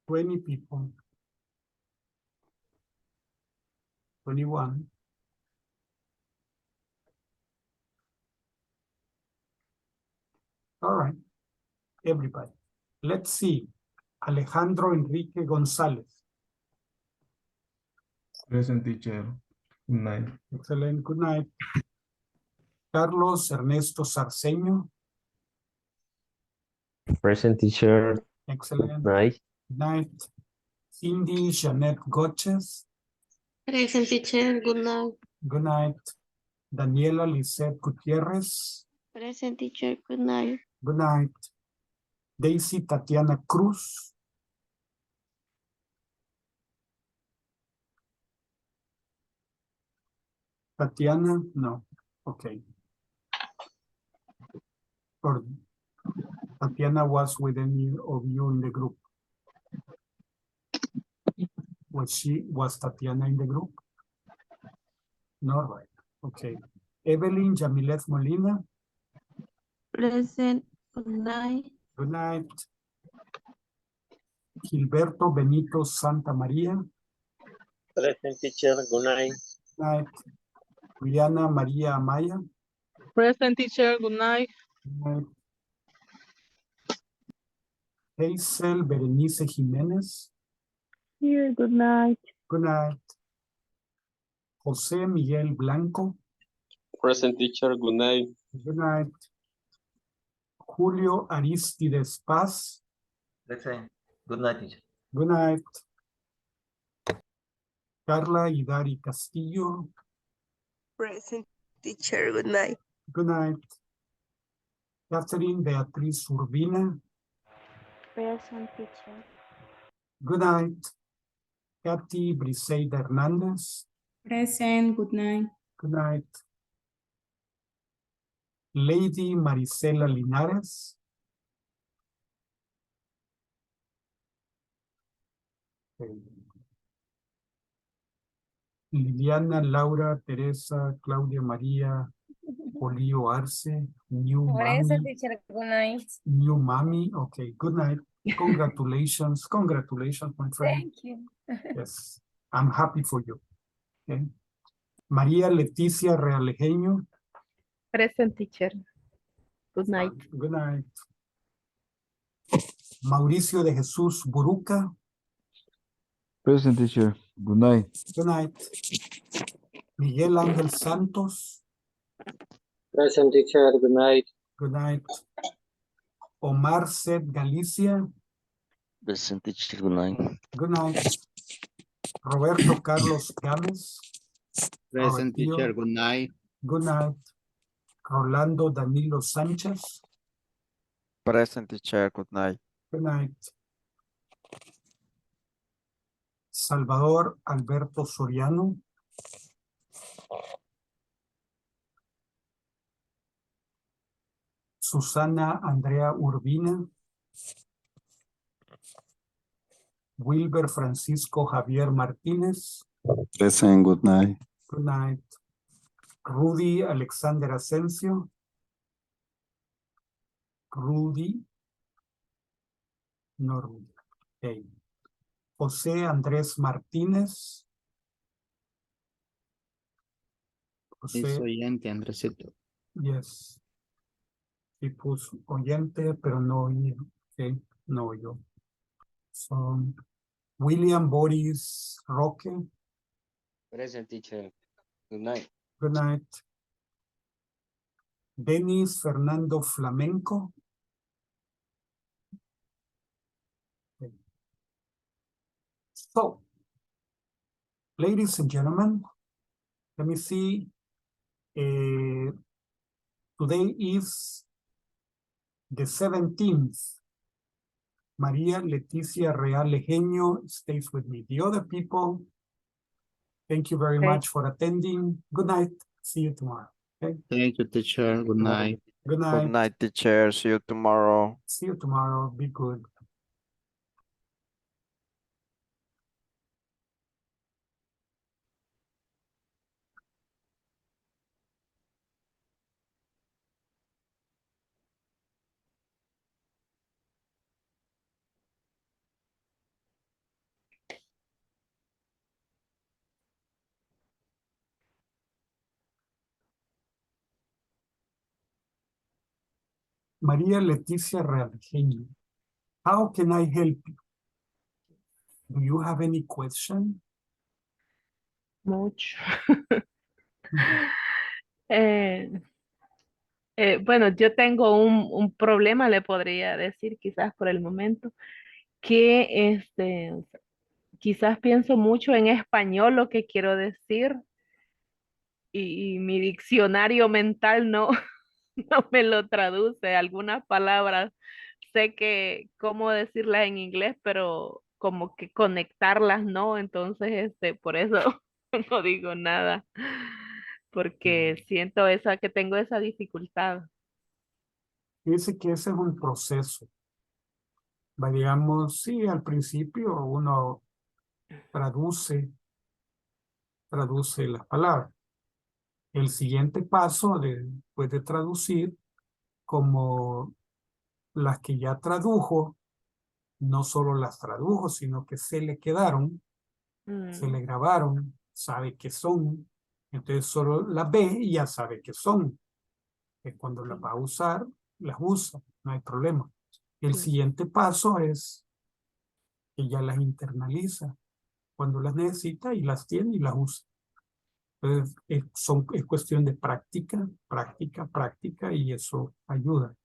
$20 people. 21. All right, everybody. Let's see. Alejandro Enrique González. Present, teacher. Good night. Excellent. Good night. Carlos Ernesto Sarceño. Present, teacher. Excellent. Good night. Good night. Cindy Jeanette Goches. Present, teacher. Good night. Good night. Daniela Lisette Gutierrez. Present, teacher. Good night. Good night. Daisy Tatiana Cruz. Tatiana, no. Okay. Or Tatiana was with any of you in the group. Was Tatiana in the group? No, right. Okay. Evelyn Jamilet Molina. Present. Good night. Good night. Gilberto Benito Santa Maria. Present, teacher. Good night. Good night. Juliana Maria Amaya. Present, teacher. Good night. Good night. Hazel Berenice Jimenez. Here, good night. Good night. José Miguel Blanco. Present teacher, good night. Good night. Julio Aristides Paz. Present. Good night, teacher. Good night. Carla Hidari Castillo. Present teacher, good night. Good night. Catherine Beatriz Urbina. Present teacher. Good night. Katy Briseida Hernandez. Present, good night. Good night. Lady Marisela Linares. Okay. Liliana Laura Teresa Claudia María Polio Arce. New Present Mommy. teacher, good night. New Mommy. Okay, good night. Congratulations. Congratulations, my friend. Thank you. Yes, I'm happy for you. Okay. María Leticia Realejeño. Present teacher. Good night. Good night. Mauricio de Jesús Buruca. Present teacher. Good night. Good night. Miguel Ángel Santos. Present teacher, good night. Good night. Omar Seth Galicia. Present teacher, good night. Good night. Roberto Carlos Gámez. Present Robertillo. teacher, good night. Good night. Rolando Danilo Sánchez. Present teacher. Good night. Good night. Salvador Alberto Soriano. Susana Andrea Urbina. Wilber Francisco Javier Martínez. Present. Good night. Good night. Rudy Alexander Asensio. Rudy. No Rudy. Okay. José Andrés Martínez. Es José, oyente, Andresito. yes. Sí puso oyente, pero no oído. Okay. No oyó. So, William Boris Roque. Present teacher, good night. Good night. Denis Fernando Flamenco. Okay. So, ladies and gentlemen, let me see. Today is the 17th. Maria Leticia Real Lejeño stays with me. The other people, thank you very much for attending. Good night. See you tomorrow. Okay. Thank you, teacher. Good night. Good night. Good night, teacher. See you tomorrow. See you tomorrow. Be good. Maria Leticia Realgeño, how can I help you? Do you have any question? Mucho. Bueno, yo tengo un problema, le podría decir, quizás por el momento, que quizás pienso mucho en español lo que quiero decir y mi diccionario mental no, no me lo traduce. Algunas palabras sé que cómo decirlas en inglés, pero como que conectarlas no, entonces por eso no digo nada, porque siento que tengo esa dificultad. Dice que ese es un proceso. Digamos, sí, al principio uno traduce las palabras. El siguiente paso después de traducir, como las que ya tradujo, no solo las tradujo, sino que se le quedaron, se le grabaron, sabe que son, entonces solo las ve y ya sabe que son. Que cuando las va a usar, las usa, no hay problema. El siguiente paso es que ya las internaliza cuando las necesita y las tiene y las usa. Entonces, es cuestión de práctica, práctica, práctica, y eso ayuda.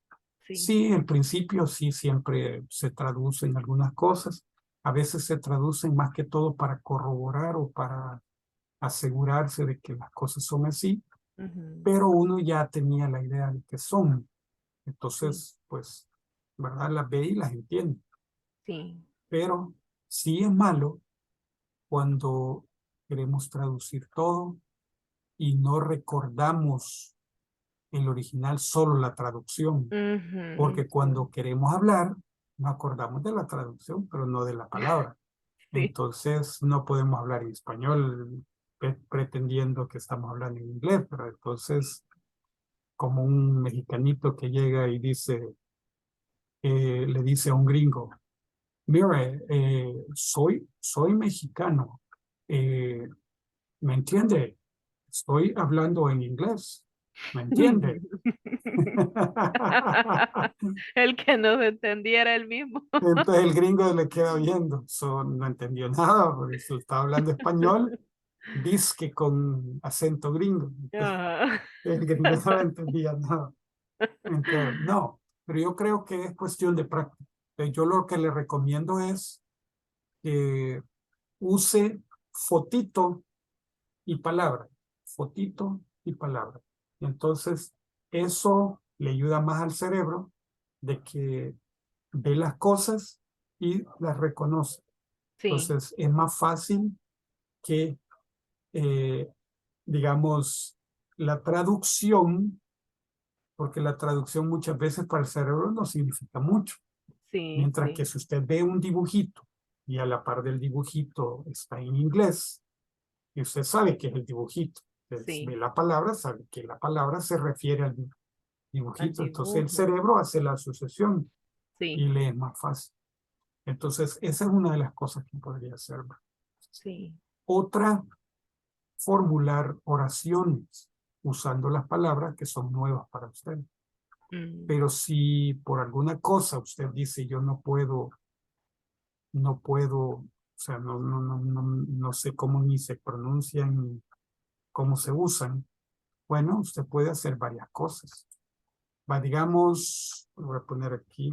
Sí, en principio sí siempre se traducen algunas cosas. A veces se traducen más que todo para corroborar o para asegurarse de que las cosas son así, pero uno ya tenía la idea de que son. Entonces, pues, ¿verdad? Las ve y las entiende. Sí. Pero sí es malo cuando queremos traducir todo y no recordamos el original, solo la traducción. Porque cuando queremos hablar, nos acordamos de la traducción, pero no de la palabra. Entonces, no podemos hablar en español pretendiendo que estamos hablando en inglés, pero entonces, como un mexicanito que llega y dice, le dice a un gringo, mire, soy mexicano, ¿me entiende? Estoy hablando en inglés, ¿me entiende? El que no se entendiera el mismo. Entonces el gringo le queda viendo, no entendió nada, porque se estaba hablando español, dizque con acento gringo. Ajá. El gringo no entendía nada. Entonces, no, pero yo creo que es cuestión de práctica. Yo lo que le recomiendo es que use fotito y palabra, fotito y palabra. Entonces, eso le ayuda más al cerebro de que ve las cosas y las reconoce. Sí. Entonces, es más fácil que, digamos, la traducción, porque la traducción muchas veces para el cerebro no significa mucho. Sí, Mientras sí. que si usted ve un dibujito y a la par del dibujito está en inglés, y usted sabe que es el dibujito, entonces Sí. ve la palabra, sabe que la palabra se refiere al dibujito, Al entonces el dibujo. cerebro hace la asociación Sí. y le es más fácil. Entonces, esa es una de las cosas que podría hacer. Sí. Otra, formular oraciones usando las palabras que son nuevas para usted. Pero si por alguna cosa usted dice, yo no puedo, o sea, no sé cómo ni se pronuncian, ni cómo se usan, bueno, usted puede hacer varias cosas. Va, digamos, voy a poner aquí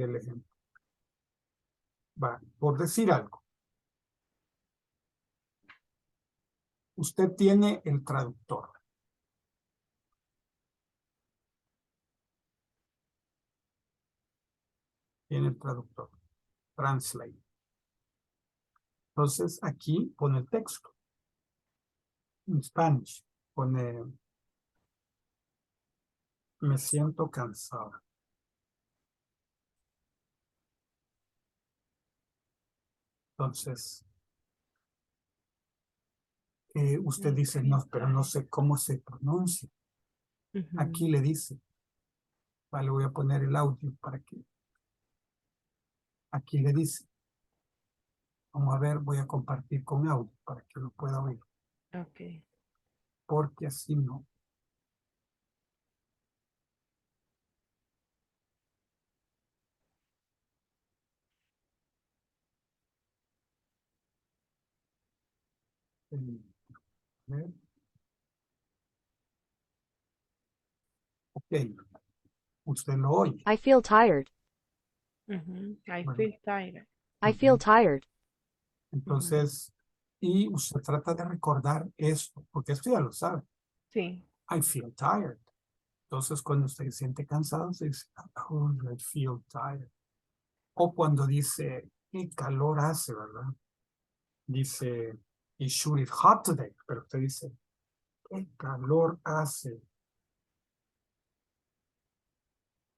el ejemplo. Va, por decir algo. Usted tiene el traductor. Tiene el traductor. Translate. Entonces, aquí pone el texto. En Spanish pone, me siento cansado. Entonces, usted dice, no, pero no sé cómo se pronuncia. Aquí le dice, vale, voy a poner el audio para que, aquí le dice, vamos a ver, voy a compartir con audio para que lo pueda oír. Ok. Porque así no. A ver. Ok, usted lo oye. I feel tired. I Bueno. feel tired. I feel tired. Entonces, y usted trata de recordar esto, porque esto ya lo sabe. Sí. I feel tired. Entonces, cuando usted se siente cansado, se dice, oh, I feel tired. O cuando dice, qué calor hace, ¿verdad? Dice, it sure is hot today. Pero usted dice, qué calor hace.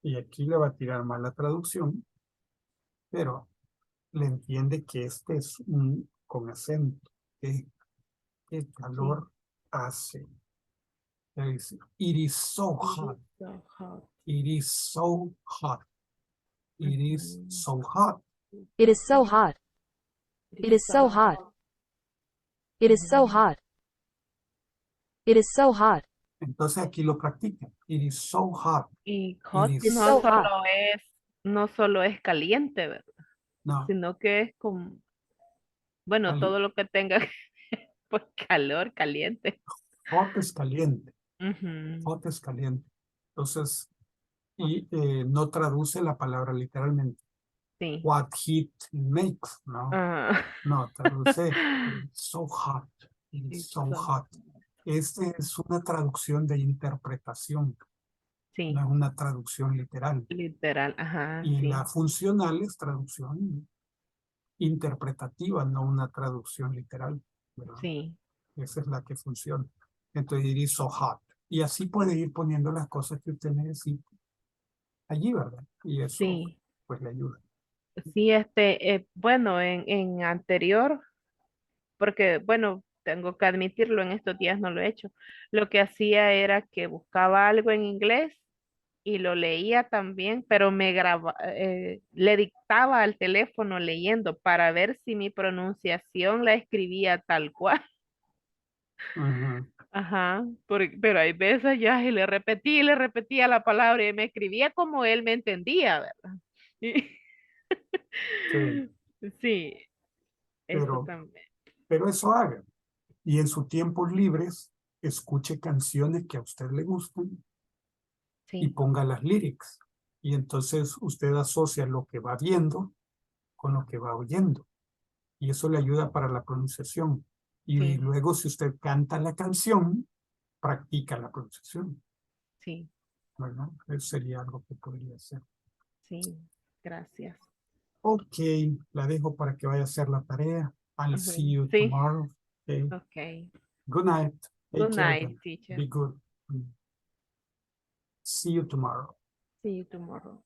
Y aquí le va a tirar mal la traducción, pero le entiende que este es un con acento. Qué calor hace. Le dice, it is so hot. So hot. It is so hot. It is so hot. It is so hot. It is so hot. It is so hot. It is so hot. Entonces aquí lo practica. It is so hot. Y It hot is so hot. no solo es caliente, ¿verdad? No, Sino que es como Bueno, todo lo que tenga pues calor, caliente. Hot es caliente. Ujú. Hot es caliente. Entonces, y no traduce la palabra literalmente. Sí. What heat makes, ¿no? Ah. No, traduce so hot. It's It's so so hot. Este es una traducción de interpretación. Sí. No es una traducción literal. Literal, ajá, Y sí. la funcional es traducción interpretativa, no una traducción literal, ¿verdad? Sí. Esa es la que funciona. Entonces diría so hot. Y así puede ir poniendo las cosas que usted necesita allí, ¿verdad? Y eso Sí. pues le ayuda. Sí, bueno, en anterior, porque bueno, tengo que admitirlo, en estos días no lo he hecho. Lo que hacía era que buscaba algo en inglés y lo leía también, pero le dictaba al teléfono leyendo para ver si mi pronunciación la escribía tal cual. Ujú. Ajá, pero hay veces ya y le repetía la palabra y me escribía como él me entendía, ¿verdad? Sí, Sí, eso pero también. eso haga. Y en sus tiempos libres, escuche canciones que a usted le gusten y Sí, ponga las lyrics. Y entonces usted asocia lo que va viendo con lo que va oyendo. Y eso le ayuda para la pronunciación. Y sí, luego, si usted canta la canción, practica la pronunciación. sí, Bueno, eso sería algo que podría hacer. sí, gracias. Ok, la dejo para que vaya a hacer la tarea. I'll see Bueno, you sí, tomorrow. Okay. ok. Good night. Take Good care night, then. teacher. Be good. See you tomorrow. See you tomorrow.